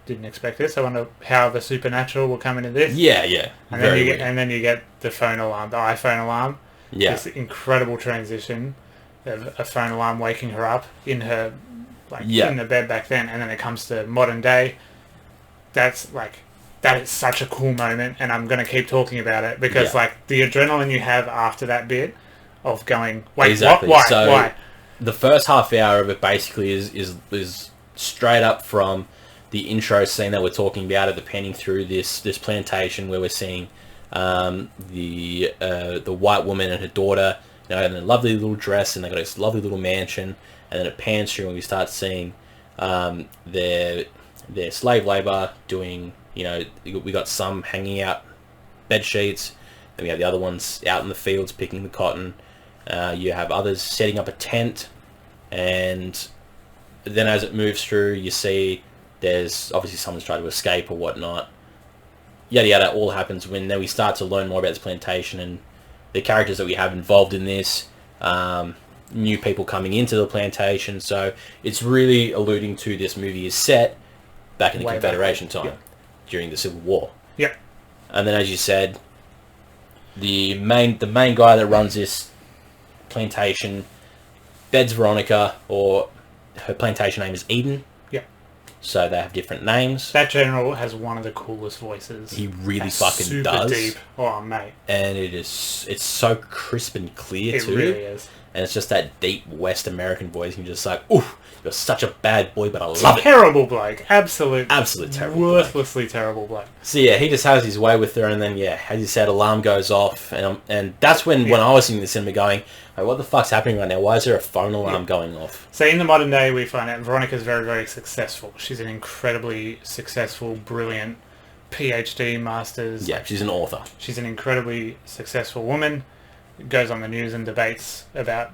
S1: didn't expect this. I wonder how the supernatural will come into this.
S2: Yeah, yeah.
S1: And then you get the phone alarm, the iPhone alarm.
S2: Yeah.
S1: This incredible transition of a phone alarm waking her up in her, in the bed back then, and then it comes to modern day. That is such a cool moment, and I'm going to keep talking about it because the adrenaline you have after that bit of going, wait,
S2: exactly.
S1: What? Why?
S2: The first half hour of it basically is straight up from the intro scene that we're talking about, at the panning through this plantation where we're seeing the white woman and her daughter, in a lovely little dress, and they got this lovely little mansion, and then it pans through and we start seeing their slave labor doing, we got some hanging out bed sheets, and we have the other ones out in the fields picking the cotton. You have others setting up a tent, and then as it moves through, you see there's obviously someone's trying to escape or whatnot. Yada yada, all happens when then we start to learn more about this plantation and the characters that we have involved in this, new people coming into the plantation. So it's really alluding to this movie is set back in the Confederation time, during the Civil War.
S1: Yeah.
S2: And then, as you said, the main guy that runs this plantation beds Veronica, or her plantation name is Eden.
S1: Yeah.
S2: So they have different names.
S1: That general has one of the coolest voices.
S2: He really fucking does.
S1: Super deep. Oh, mate.
S2: And it's so crisp and clear too.
S1: It really is.
S2: And it's just that deep West American voice. You're just like, oof, you're such a bad boy, but I love it.
S1: Terrible bloke. Absolute
S2: terrible
S1: worthlessly
S2: bloke.
S1: Terrible bloke.
S2: So yeah, he just has his way with her, and then as you said, alarm goes off, and that's when I was in the cinema going, hey, what the fuck's happening right now? Why is there a phone alarm going off?
S1: So in the modern day, we find out Veronica's very, very successful. She's an incredibly successful, brilliant PhD, masters.
S2: Yeah, she's an author.
S1: She's an incredibly successful woman. Goes on the news and debates about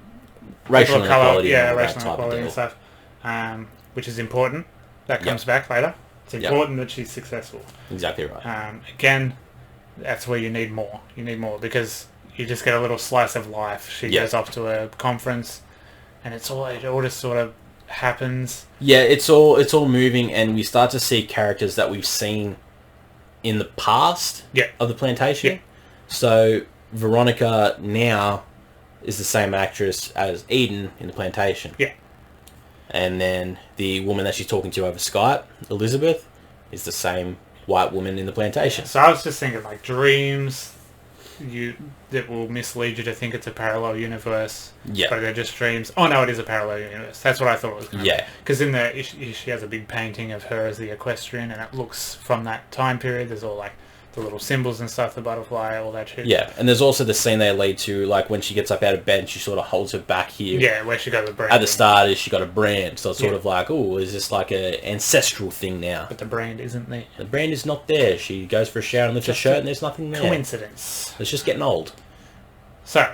S2: racial inequality,
S1: racial inequality and stuff, which is important. That comes back later. It's important that she's successful.
S2: Exactly right.
S1: Again, that's where you need more. You need more because you just get a little slice of life. She goes off to a conference, and it all just sort of happens.
S2: Yeah, it's all moving, and we start to see characters that we've seen in the past of the Plantation. Yeah. So Veronica now is the same actress as Eden in the Plantation.
S1: Yeah.
S2: And then the woman that she's talking to over Skype, Elizabeth, is the same white woman in the Plantation.
S1: So I was just thinking, like, dreams that will mislead you to think it's a parallel universe.
S2: Yeah.
S1: But they're just dreams. Oh, no, it is a parallel universe. That's what I thought it was going to be. Because in she has a big painting of her as the equestrian, and it looks from that time period. There's all, like, the little symbols and stuff, the butterfly, all that shit.
S2: Yeah, and there's also the scene they lead to, like, when she gets up out of bed and she sort of holds her back here.
S1: Yeah, where she got the brand.
S2: At the start, she got a brand, so it's sort of like, oh, is this like an ancestral thing now?
S1: But the brand isn't there.
S2: The brand is not there. She goes for a shower and lifts her shirt and there's nothing there.
S1: Coincidence.
S2: It's just getting old.
S1: So,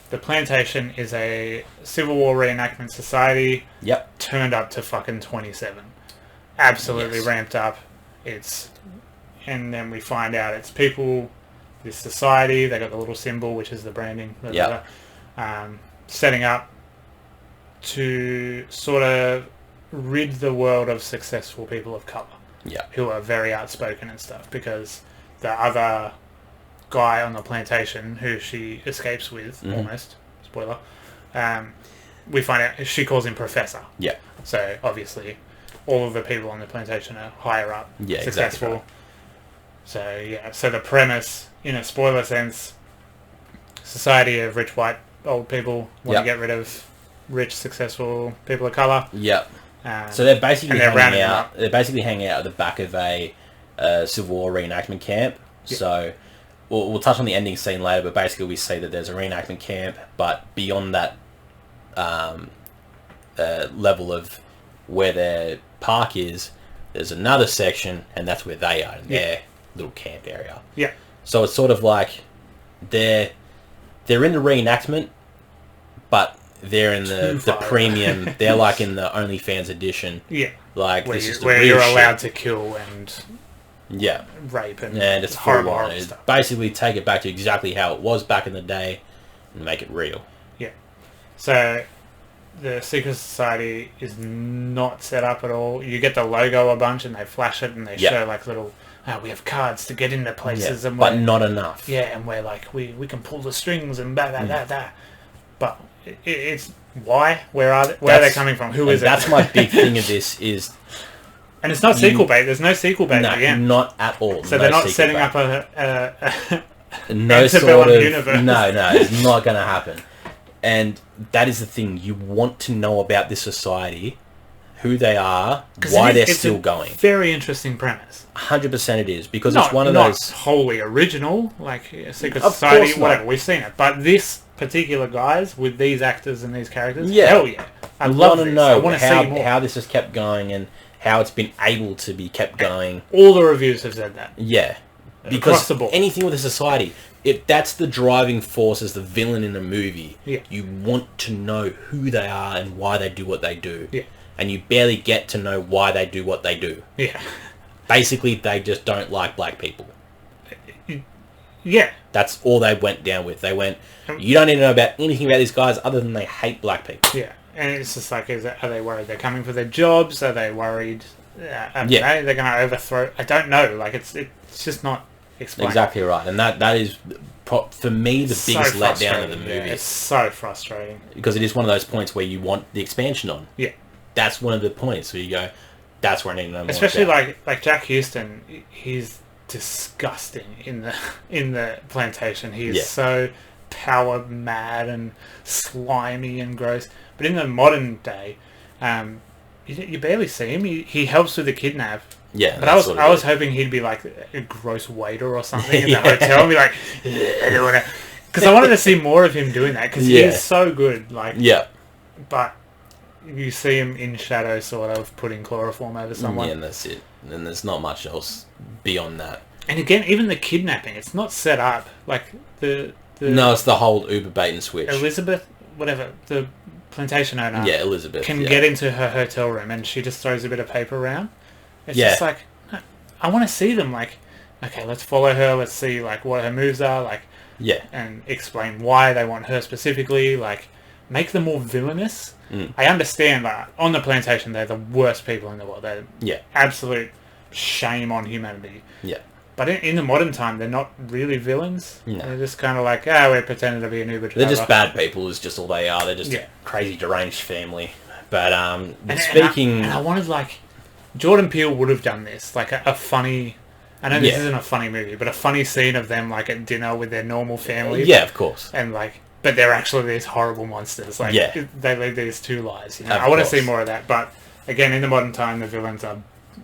S1: the Plantation is a Civil War reenactment society.
S2: Yep.
S1: Turned up to fucking 27. Absolutely ramped up. And then we find out it's people, this society, they got the little symbol, which is the branding, setting up to sort of rid the world of successful people of colour, who are very outspoken and stuff, because the other guy on the plantation, who she escapes with, almost, spoiler, we find out she calls him Professor.
S2: Yeah.
S1: So, obviously, all of the people on the plantation are higher up, successful. Exactly right. So the premise, in a spoiler sense, society of rich white old people want to get rid of rich, successful people of colour.
S2: Yep. So they're basically hanging out. They're basically hanging out at the back of a Civil War reenactment camp. Yep. So we'll touch on the ending scene later, but basically we see that there's a reenactment camp, but beyond that level of where their park is, there's another section, and that's where they are. Their little camp area.
S1: Yeah.
S2: So it's sort of like they're in the reenactment, but they're in the premium. They're like in the OnlyFans edition.
S1: Yeah.
S2: Like
S1: where
S2: this is the
S1: where
S2: real
S1: you're
S2: shit.
S1: allowed to kill and rape and
S2: it's
S1: horrible
S2: full on.
S1: stuff.
S2: Basically, take it back to exactly how it was back in the day, and make it real.
S1: Yeah. So the secret society is not set up at all. You get the logo a bunch, and they flash it, and they show like little. We have cards to get into places, and
S2: but not enough.
S1: Yeah, and we're like we can pull the strings and that. But it's why? Where are they coming from? Who is it?
S2: That's my big thing of this is.
S1: And it's not sequel bait. There's no sequel bait at the end.
S2: Not at all.
S1: So they're not setting up a
S2: no
S1: Antebellum
S2: sort of
S1: universe.
S2: No, it's not going to happen. And that is the thing. You want to know about this society, who they are, why they're still going.
S1: Very interesting premise.
S2: 100% it is, because it's one of those...
S1: Not wholly original, like Secret Society, whatever, we've seen it. But this particular guys, with these actors and these characters, hell yeah. I love this. I want to see more.
S2: How this has kept going and how it's been able to be kept going.
S1: All the reviews have said that.
S2: Yeah. Because anything with a society, that's the driving force as the villain in a movie.
S1: Yeah.
S2: You want to know who they are and why they do what they do.
S1: Yeah.
S2: And you barely get to know why they do what they do.
S1: Yeah.
S2: Basically, they just don't like black people.
S1: Yeah.
S2: That's all they went down with. They went, you don't need to know about anything about these guys other than they hate black people.
S1: Yeah. And it's just like, are they worried they're coming for their jobs? Are they worried they're going to overthrow? I don't know. Like, it's just not explained.
S2: Exactly right. And that is, for me, the biggest letdown of the movie.
S1: Yeah, it's so frustrating.
S2: Because it is one of those points where you want the expansion on.
S1: Yeah.
S2: That's one of the points where you go, that's where I need to know more.
S1: Especially like Jack Houston, he's disgusting in the plantation. He is so power mad and slimy and gross. But in the modern day, you barely see him. He helps with the kidnap.
S2: Yeah,
S1: but I was hoping he'd be like a gross waiter or something in the hotel and be like, I don't want to, because I wanted to see more of him doing that because he's so good. Like, but you see him in shadow, sort of putting chloroform over someone.
S2: Yeah, and that's it. And there's not much else beyond that.
S1: And again, even the kidnapping, it's not set up like the.
S2: No, it's the whole Uber bait and switch.
S1: Elizabeth, whatever, the plantation owner.
S2: Yeah, Elizabeth
S1: can get into her hotel room, and she just throws a bit of paper around, It's just like, I want to see them, like, okay, let's follow her, let's see, like, what her moves are, like, and explain why they want her specifically, like, make them more villainous. I understand that on the plantation they're the worst people in the world. They're absolute shame on humanity. Yeah. But in the modern time, they're not really villains. No. They're just kind of like, we're pretending to be an Uber driver.
S2: They're just bad people is just all they are. They're just a crazy deranged family. But speaking...
S1: And I wanted, like... Jordan Peele would have done this. Like a funny... I know this isn't a funny movie, but a funny scene of them, like, at dinner with their normal family.
S2: Yeah, of course.
S1: And, like... But they're actually these horrible monsters. Like, they lead these two lives. You know? I want to see more of that. But, again, in the modern time, the villains are...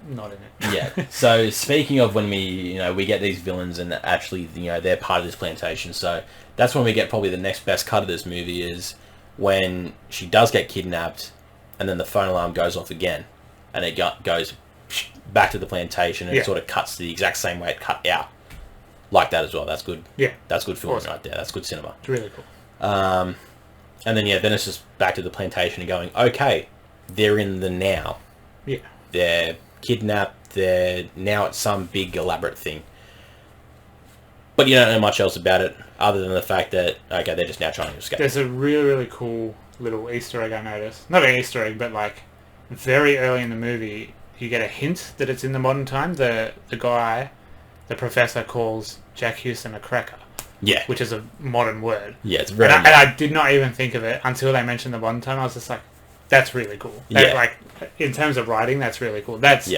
S1: not in it.
S2: Yeah. So speaking of when we get these villains and actually they're part of this plantation, so that's when we get probably the next best cut of this movie is when she does get kidnapped and then the phone alarm goes off again and it goes back to the plantation and it sort of cuts the exact same way it cut out. Like that as well. That's good. Yeah. That's good filming right there. That's good cinema.
S1: It's really cool.
S2: And then then it's just back to the plantation and going, okay, they're in the now.
S1: Yeah.
S2: They're kidnapped, they're now at some big elaborate thing. But you don't know much else about it other than the fact that, okay, they're just now trying to escape.
S1: There's a really, really cool little Easter egg I noticed. Not an Easter egg, but like very early in the movie, you get a hint that it's in the modern time. The guy, the professor, calls Jack Houston a cracker.
S2: Yeah.
S1: Which is a modern word.
S2: Yeah, it's very...
S1: And I did not even think of it until they mentioned the modern time. I was just like, that's really cool. Like, in terms of writing, that's really cool. That's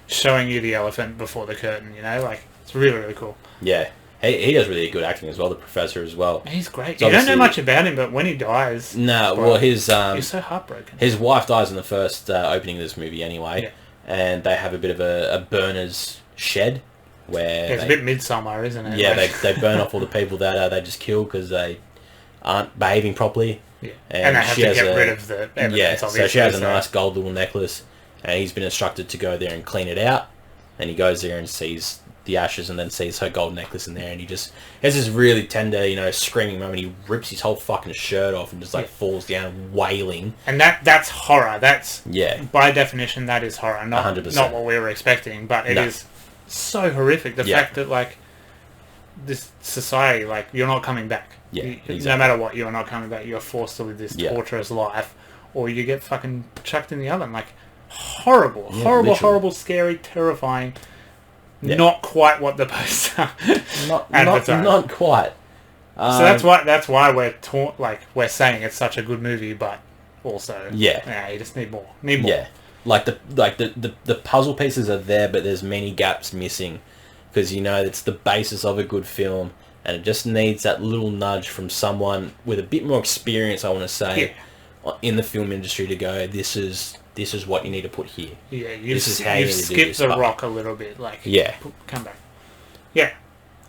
S1: showing you the elephant before the curtain, Like, it's really, really cool.
S2: Yeah. He does really good acting as well, the professor as well.
S1: He's great. So you don't know much about him, but when he dies...
S2: No, well, his...
S1: he's so heartbroken.
S2: His wife dies in the first opening of this movie anyway. Yeah. And they have a bit of a burner's shed where...
S1: It's a bit Midsummer, isn't it?
S2: Yeah, they burn off all the people that they just kill because they aren't behaving properly.
S1: Yeah. And they have to get rid of the evidence, obviously.
S2: So she has a nice gold little necklace, and he's been instructed to go there and clean it out, and he goes there and sees the ashes and then sees her gold necklace in there, and he just has this really tender, screaming moment. He rips his whole fucking shirt off and just, falls down wailing.
S1: And that's horror. That's... By definition, that is horror. Not
S2: 100%.
S1: Not what we were expecting, but it is so horrific. The fact that, this society, you're not coming back.
S2: Yeah, exactly.
S1: No matter what, you're not coming back. You're forced to live this torturous life, or you get fucking chucked in the oven. Horrible, horrible, scary, terrifying. Yeah. Not quite what the poster
S2: not quite.
S1: So that's why we're saying it's such a good movie, but also you just need more.
S2: Yeah, the puzzle pieces are there, but there's many gaps missing because it's the basis of a good film. And it just needs that little nudge from someone with a bit more experience, I want to say, in the film industry to go, this is what you need to put here.
S1: Yeah, you've skipped the rock a little bit. Come back. Yeah.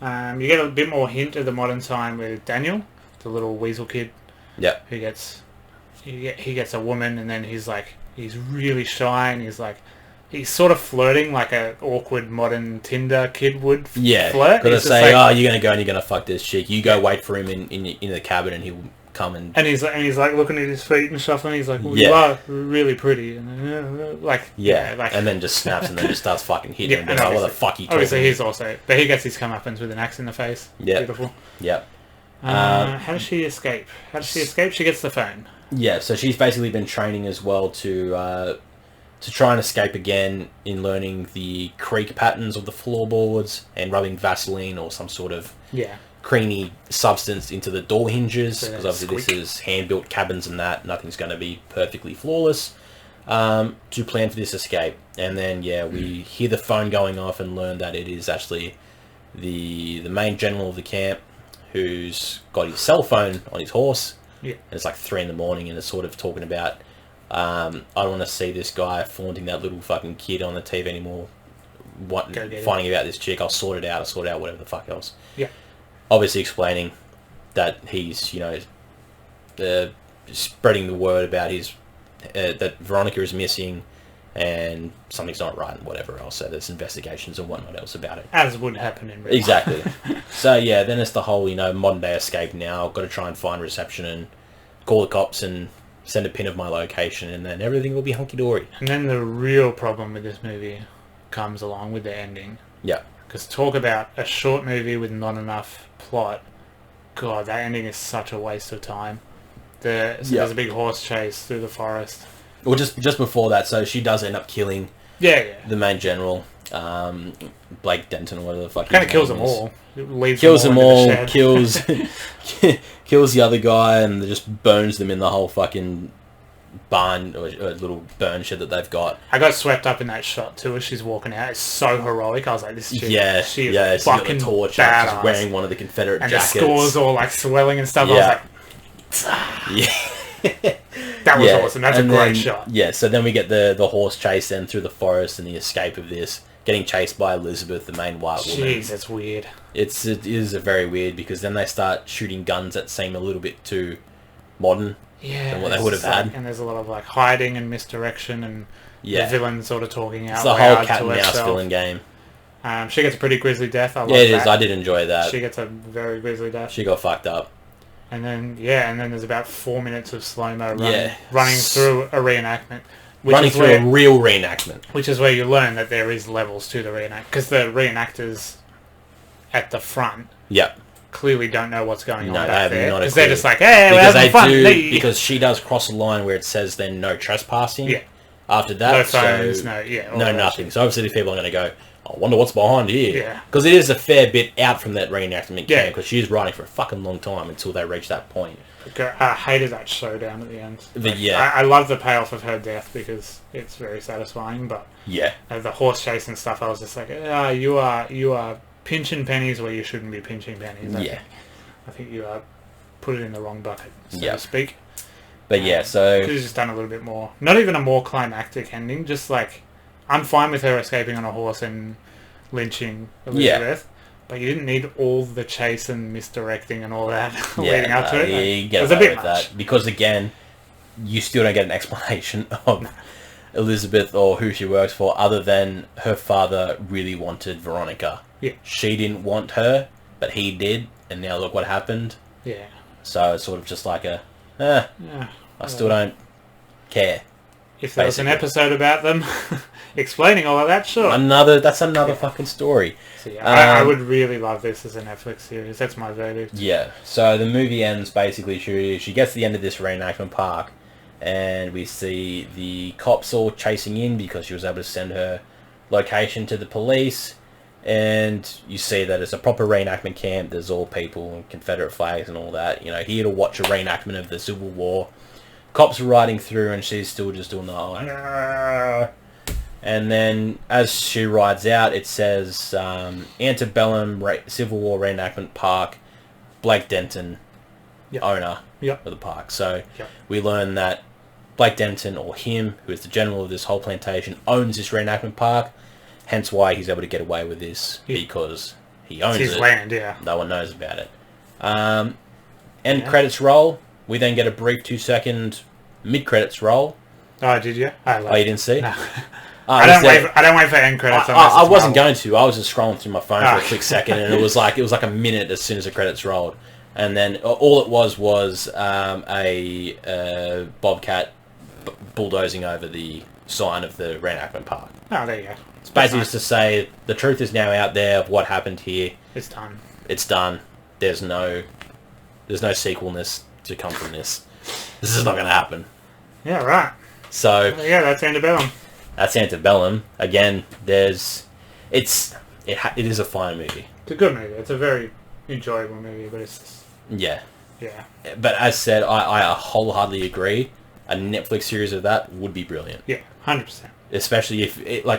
S1: You get a bit more hint of the modern time with Daniel, the little weasel kid.
S2: Yeah.
S1: He gets a woman, and then he's really shy, and he's sort of flirting like a awkward modern Tinder kid would flirt.
S2: Because they say, you're going to go and you're going to fuck this chick. You go wait for him in the cabin and he'll come and...
S1: And he's looking at his feet and shuffling. He's like, you are really pretty. And
S2: and then just snaps and then just starts fucking hitting him. What the fuck you talking
S1: Obviously he's also... But he gets his comeuppance with an axe in the face.
S2: Yeah.
S1: Beautiful.
S2: Yep.
S1: How does she escape? She gets the phone.
S2: Yeah, so she's basically been training as well to try and escape again in learning the creak patterns of the floorboards and rubbing Vaseline or some sort of creamy substance into the door hinges, because obviously this is hand-built cabins and that. Nothing's going to be perfectly flawless, to plan for this escape. And then, we hear the phone going off and learn that it is actually the main general of the camp who's got his cell phone on his horse. Yeah. And it's 3 a.m. and it's sort of talking about... I don't want to see this guy flaunting that little fucking kid on the TV anymore. Finding about this chick, I'll sort it out, whatever the fuck else.
S1: Yeah.
S2: Obviously explaining that he's, spreading the word about that Veronica is missing and something's not right and whatever else. So there's investigations and whatnot else about it.
S1: As would happen in real life.
S2: Exactly. So then it's the whole, modern day escape now. I've got to try and find reception and call the cops and send a pin of my location, and then everything will be hunky-dory.
S1: And then the real problem with this movie comes along with the ending.
S2: Yeah.
S1: Because talk about a short movie with not enough plot. God, that ending is such a waste of time. There's a big horse chase through the forest.
S2: Well, just before that, so she does end up killing the main general, Blake Denton, or whatever the fuck.
S1: Kind of kills them all.
S2: Kills them all. Kills kills the other guy, and just burns them in the whole fucking barn or little burn shed that they've got.
S1: I got swept up in that shot too as she's walking out. It's so heroic. I was like, this chick, she is
S2: she's
S1: fucking
S2: got the torch
S1: badass.
S2: She's wearing one of the Confederate jackets.
S1: And the scores all like swelling and stuff.
S2: Yeah.
S1: I was like, that was awesome. That's a great shot.
S2: Yeah, so then we get the horse chase then through the forest and the escape of this. Getting chased by Elizabeth, the main white woman.
S1: Jeez, that's weird.
S2: It is a very weird, because then they start shooting guns that seem a little bit too modern than what they would have had.
S1: And there's a lot of like hiding and misdirection and the villain sort of talking out.
S2: It's the whole cat and mouse villain game.
S1: She gets a pretty grisly death. I love
S2: it
S1: that.
S2: is. I did enjoy that.
S1: She gets a very grisly death.
S2: She got fucked up.
S1: And then there's about 4 minutes of slow-mo running through a reenactment.
S2: Running through a real reenactment.
S1: Which is where you learn that there is levels to the reenact. Because the reenactors at the front clearly don't know what's going on back there. Because they're just like, hey, we're having fun.
S2: Because she does cross a line where it says then no trespassing.
S1: Yeah.
S2: After that,
S1: no phones,
S2: no nothing. So obviously these people are going to go, I wonder what's behind here.
S1: Yeah.
S2: Because it is a fair bit out from that reenactment camp, because she's riding for a fucking long time until they reach that point.
S1: I hated that showdown at the end.
S2: But
S1: I love the payoff of her death because it's very satisfying. But the horse chase and stuff, I was just like, you are pinching pennies where you shouldn't be pinching pennies. I think you put it in the wrong bucket, so to speak.
S2: But so
S1: could have just done a little bit more. Not even a more climactic ending. Just like, I'm fine with her escaping on a horse and lynching Elizabeth. But you didn't need all the chase and misdirecting and all that leading up to it.
S2: You get away with that. Because, again, you still don't get an explanation of Elizabeth or who she works for, other than her father really wanted Veronica.
S1: Yeah.
S2: She didn't want her, but he did, and now look what happened.
S1: Yeah.
S2: So it's sort of just like I still don't care.
S1: If there was an episode about them explaining all of that, sure.
S2: That's another fucking story.
S1: So I would really love this as a Netflix series. That's my verdict.
S2: Yeah. So the movie ends basically. She gets to the end of this reenactment park, and we see the cops all chasing in because she was able to send her location to the police. And you see that it's a proper reenactment camp. There's all people and Confederate flags and all that. Here to watch a reenactment of the Civil War. Cops are riding through, and she's still just doing the whole... And then, as she rides out, it says, Antebellum Civil War Reenactment Park, Blake Denton, owner of the park. So, we learn that Blake Denton, or him, who is the general of this whole plantation, owns this reenactment park. Hence why he's able to get away with this, because he owns
S1: his land, No
S2: one knows about it. End credits roll. We then get a brief 2-second mid-credits roll.
S1: Oh, did you?
S2: You didn't see?
S1: No. I don't wait for end credits.
S2: I wasn't going to. I was just scrolling through my phone for a quick second, and it was like a minute as soon as the credits rolled, and then all it was a bobcat bulldozing over the sign of the reenactment park.
S1: Oh, there you go.
S2: It's basically just to say the truth is now out there of what happened here.
S1: It's done.
S2: It's done. There's no sequelness to come from this. This is not going to happen.
S1: Yeah, right.
S2: So
S1: that's Antebellum.
S2: That's Antebellum. Again, it is a fine movie.
S1: It's a good movie. It's a very enjoyable movie, but it's just...
S2: Yeah.
S1: Yeah.
S2: But as said, I wholeheartedly agree. A Netflix series of that would be brilliant.
S1: Yeah, 100%.
S2: Especially if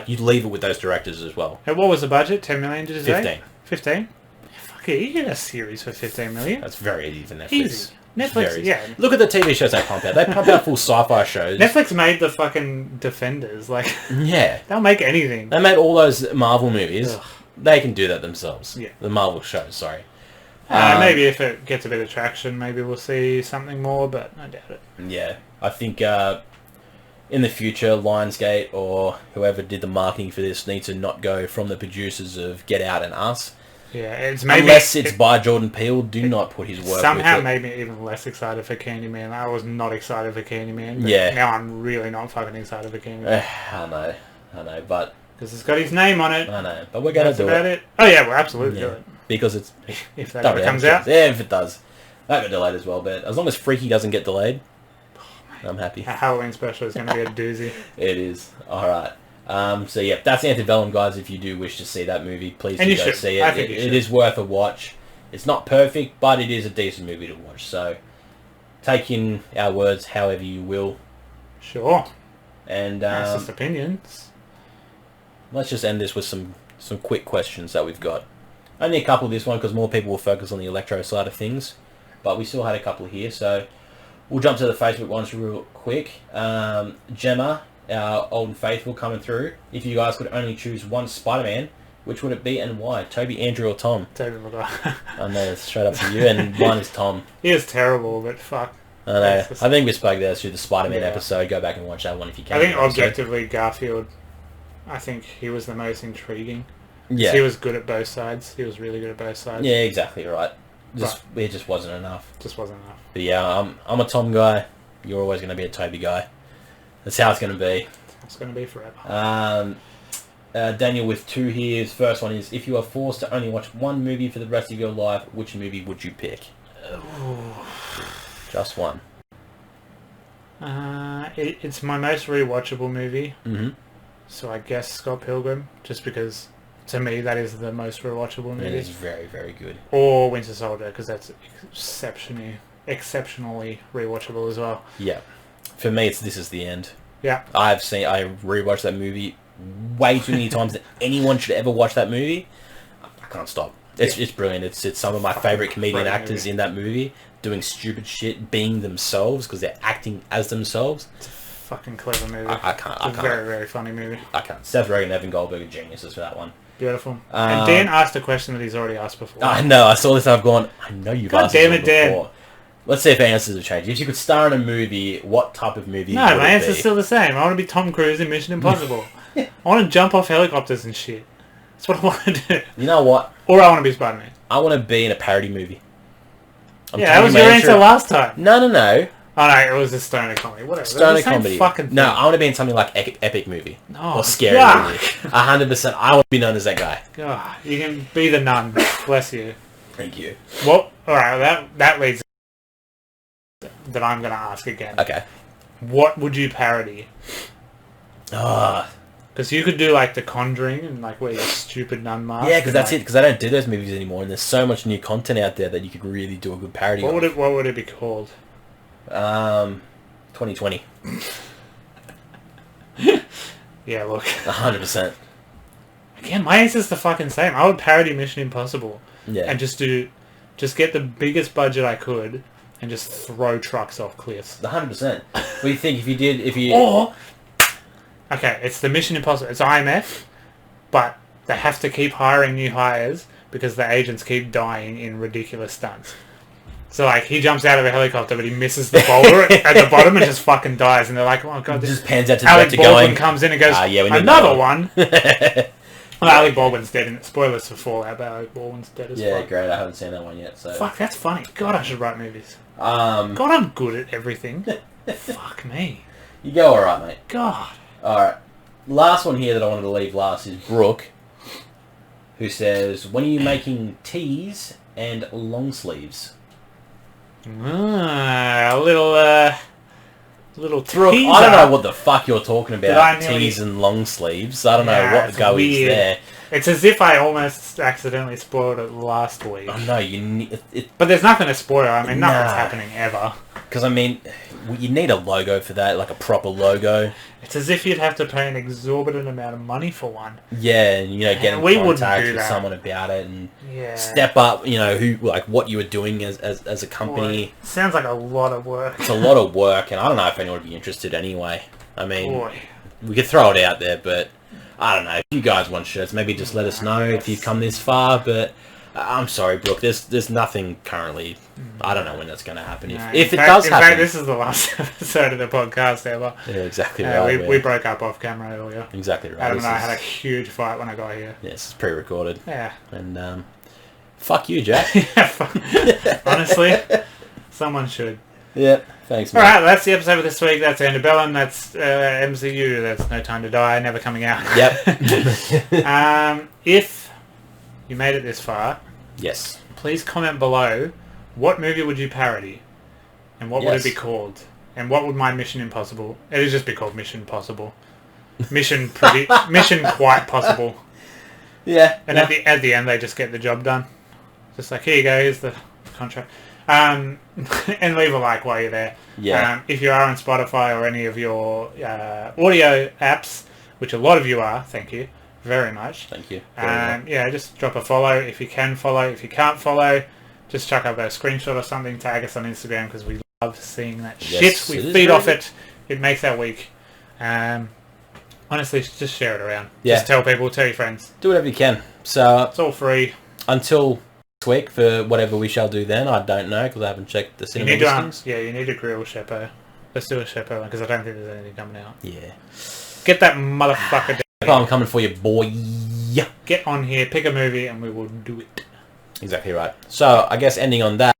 S2: you'd leave it with those directors as well.
S1: And what was the budget? 10 million, did you say?
S2: 15.
S1: 15? Fuck it, you get a series for 15 million.
S2: That's very easy for Netflix.
S1: Easy. Netflix,
S2: Look at the TV shows they pump out. They pump out full sci-fi shows.
S1: Netflix made the fucking Defenders. They'll make anything.
S2: They made all those Marvel movies. Ugh. They can do that themselves.
S1: Yeah.
S2: The Marvel shows, sorry.
S1: Maybe if it gets a bit of traction, maybe we'll see something more, but I doubt it.
S2: Yeah. I think in the future, Lionsgate or whoever did the marketing for this needs to not go from the producers of Get Out and Us.
S1: Yeah,
S2: unless it's by Jordan Peele, do not put his work
S1: somehow
S2: with it.
S1: Made me even less excited for Candyman. I was not excited for Candyman, but now I'm really not fucking excited for Candyman.
S2: I know, but
S1: Because it's got his name on it.
S2: I know, but we're going to do it.
S1: Oh yeah, we'll absolutely do it.
S2: Because it's...
S1: If that ever comes out.
S2: Yeah, if it does. That got delayed as well, but as long as Freaky doesn't get delayed, I'm happy.
S1: A Halloween special is going to be a doozy.
S2: It is. Alright. So yeah, that's Antebellum, guys. If you do wish to see that movie, please do go see it. It is worth a watch. It's not perfect, but it is a decent movie to watch. So take in our words however you will.
S1: Sure.
S2: And
S1: that's just opinions.
S2: Let's just end this with some quick questions that we've got. Only a couple of this one because more people will focus on the Electro side of things, but we still had a couple here. So we'll jump to the Facebook ones real quick. Gemma, our old and faithful, coming through. If you guys could only choose one Spider-Man, which would it be and why? Toby, Andrew, or Tom?
S1: Toby Maguire.
S2: I know, it's straight up to you, and mine is Tom.
S1: He is terrible, but fuck.
S2: I know. I think we spoke there through the Spider-Man episode. Go back and watch that one if you can.
S1: I think objectively, Garfield, I think he was the most intriguing.
S2: Yeah.
S1: He was good at both sides. He was really good at both sides.
S2: Yeah, exactly right. It just wasn't enough.
S1: Just wasn't enough.
S2: But yeah, I'm a Tom guy. You're always going to be a Toby guy. That's how it's going to be.
S1: It's going to be forever.
S2: Daniel with two here. His first one is, if you are forced to only watch one movie for the rest of your life, which movie would you pick? Just one.
S1: It's my most rewatchable movie.
S2: Mm-hmm.
S1: So I guess Scott Pilgrim, just because to me that is the most rewatchable movie.
S2: It is very, very good.
S1: Or Winter Soldier, because that's exceptionally rewatchable as well.
S2: Yeah. For me, it's This Is the End.
S1: Yeah.
S2: I rewatched that movie way too many times that anyone should ever watch that movie. I can't stop. It's brilliant. It's some of my favourite comedian actors in that movie doing stupid shit, being themselves because they're acting as themselves.
S1: It's a fucking clever movie.
S2: I can't.
S1: It's a very, very funny movie.
S2: I can't. Seth Rogen and Evan Goldberg are geniuses for that one.
S1: Beautiful. And Dan asked a question that he's already asked before.
S2: I know. I saw this and I've gone, I know you've asked this before.
S1: Dan.
S2: Let's see if answers have changed. If you could star in a movie, what type of movie would it be?
S1: No, my answer's still the same. I want to be Tom Cruise in Mission Impossible. I want to jump off helicopters and shit. That's what I want to do.
S2: You know what?
S1: Or I want to be Spider-Man.
S2: I want to be in a parody movie.
S1: That was your answer last time.
S2: No.
S1: Oh no, it was a stoner comedy. Whatever.
S2: Stoner comedy.
S1: Fucking
S2: no, I want to be in something like epic movie.
S1: Oh,
S2: or scary movie. 100%. I want to be known as that guy.
S1: God, you can be the nun. Bless you.
S2: Thank you.
S1: Well, alright, that leads that I'm going to ask again.
S2: Okay.
S1: What would you parody? Because you could do like The Conjuring and like wear your stupid nun mask.
S2: Yeah, because that's it. Because I don't do those movies anymore, and there's so much new content out there that you could really do a good parody.
S1: What would it be called?
S2: 2020.
S1: Yeah, look.
S2: 100%.
S1: Again, my answer's the fucking same. I would parody Mission Impossible.
S2: Yeah.
S1: And just get the biggest budget I could and just throw trucks off cliffs.
S2: 100%. What do you think if you...
S1: Or... Okay, it's the Mission Impossible. It's IMF, but they have to keep hiring new hires because the agents keep dying in ridiculous stunts. So, like, he jumps out of a helicopter, but he misses the boulder at the bottom and just fucking dies. And they're like, oh, God,
S2: this just pans out to
S1: Alec
S2: the
S1: Baldwin
S2: going...
S1: comes in and goes,
S2: we need
S1: another one. Well, Alec Baldwin's dead. In Spoilers for Fallout, but Alec Baldwin's dead as well.
S2: Yeah, great. I haven't seen that one yet. So
S1: fuck, that's funny. God, I should write movies. God, I'm good at everything. Fuck me.
S2: You go alright, mate.
S1: God.
S2: Alright. Last one here that I wanted to leave last is Brooke, who says, when are you making tees and long sleeves?
S1: A little teaser.
S2: Brooke, I don't know what the fuck you're talking about, tees and long sleeves. I don't know what the go is there.
S1: It's as if I almost accidentally spoiled it last week.
S2: Oh, no, you need...
S1: But there's nothing to spoil. I mean, nothing's happening ever.
S2: Because, I mean, you need a logo for that, like a proper logo.
S1: It's as if you'd have to pay an exorbitant amount of money for one.
S2: Yeah, and, get in contact with someone about it and step up, what you were doing as a company.
S1: Boy, sounds like a lot of work.
S2: It's a lot of work, and I don't know if anyone would be interested anyway. I mean, we could throw it out there, but I don't know. If you guys want shirts, maybe just let us know if you've come this far, but... I'm sorry, Brooke. There's nothing currently. I don't know when that's going to happen. If it does happen,
S1: in fact, this is the last episode of the podcast ever.
S2: Yeah, exactly right.
S1: We broke up off camera earlier.
S2: Exactly right.
S1: Adam and I had a huge fight when I got here.
S2: Yes, it's pre-recorded.
S1: Yeah.
S2: And fuck you, Jack.
S1: Honestly, someone should.
S2: Yeah, thanks,
S1: man. Alright, that's the episode for this week. That's Antebellum. That's MCU. That's No Time to Die. Never coming out.
S2: Yep.
S1: If you made it this far...
S2: Yes.
S1: Please comment below, what movie would you parody? And what would it be called? And what would my Mission Impossible... It would just be called Mission Possible. Mission Quite Possible.
S2: Yeah.
S1: And at the end, they just get the job done. Just like, here you go, here's the contract. And leave a like while you're there.
S2: Yeah.
S1: If you are on Spotify or any of your audio apps, which a lot of you are, thank you very much.
S2: Thank you.
S1: Yeah, just drop a follow if you can follow. If you can't follow, just chuck up a screenshot or something, tag us on Instagram because we love seeing that shit. We feed off it. It makes our week. Honestly, just share it around. Yeah. Just tell people, tell your friends.
S2: Do whatever you can. So
S1: it's all free.
S2: Until next week for whatever we shall do then, I don't know because I haven't checked the cinema listings.
S1: You need a grill Sheppo. Let's do a Sheppo one because I don't think there's anything coming out.
S2: Yeah.
S1: Get that motherfucker
S2: down. I'm coming for you, boy.
S1: Get on here, pick a movie, and we will do it.
S2: Exactly right. So I guess ending on that,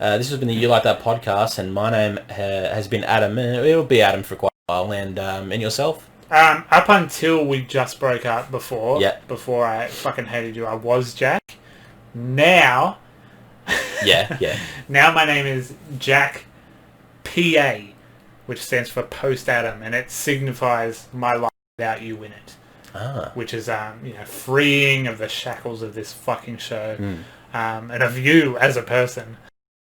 S2: this has been the You Like That podcast, and my name has been Adam. It will be Adam for quite a while, and yourself.
S1: Up until we just broke up before I fucking hated you, I was Jack. Now...
S2: Yeah.
S1: Now my name is Jack PA, which stands for Post Adam, and it signifies my life without you in it. Which is, freeing of the shackles of this fucking show, and of you as a person.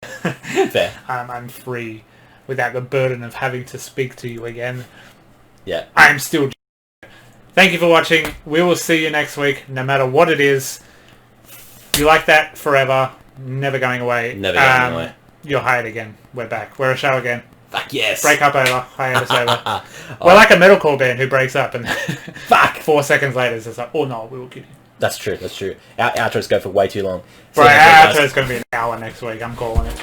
S2: Fair.
S1: I'm free without the burden of having to speak to you again.
S2: Yeah.
S1: I'm still... Thank you for watching. We will see you next week, no matter what it is. You like that forever. Never going away.
S2: Never going away.
S1: You're hired again. We're back. We're a show again.
S2: Fuck yes.
S1: Break up over. Hiatus over. We're like a metalcore band who breaks up and...
S2: Fuck.
S1: 4 seconds later it's just like, oh no, we will kill you.
S2: That's true. Our outros go for way too long.
S1: Bro, our outro's going to be an hour next week. I'm calling it.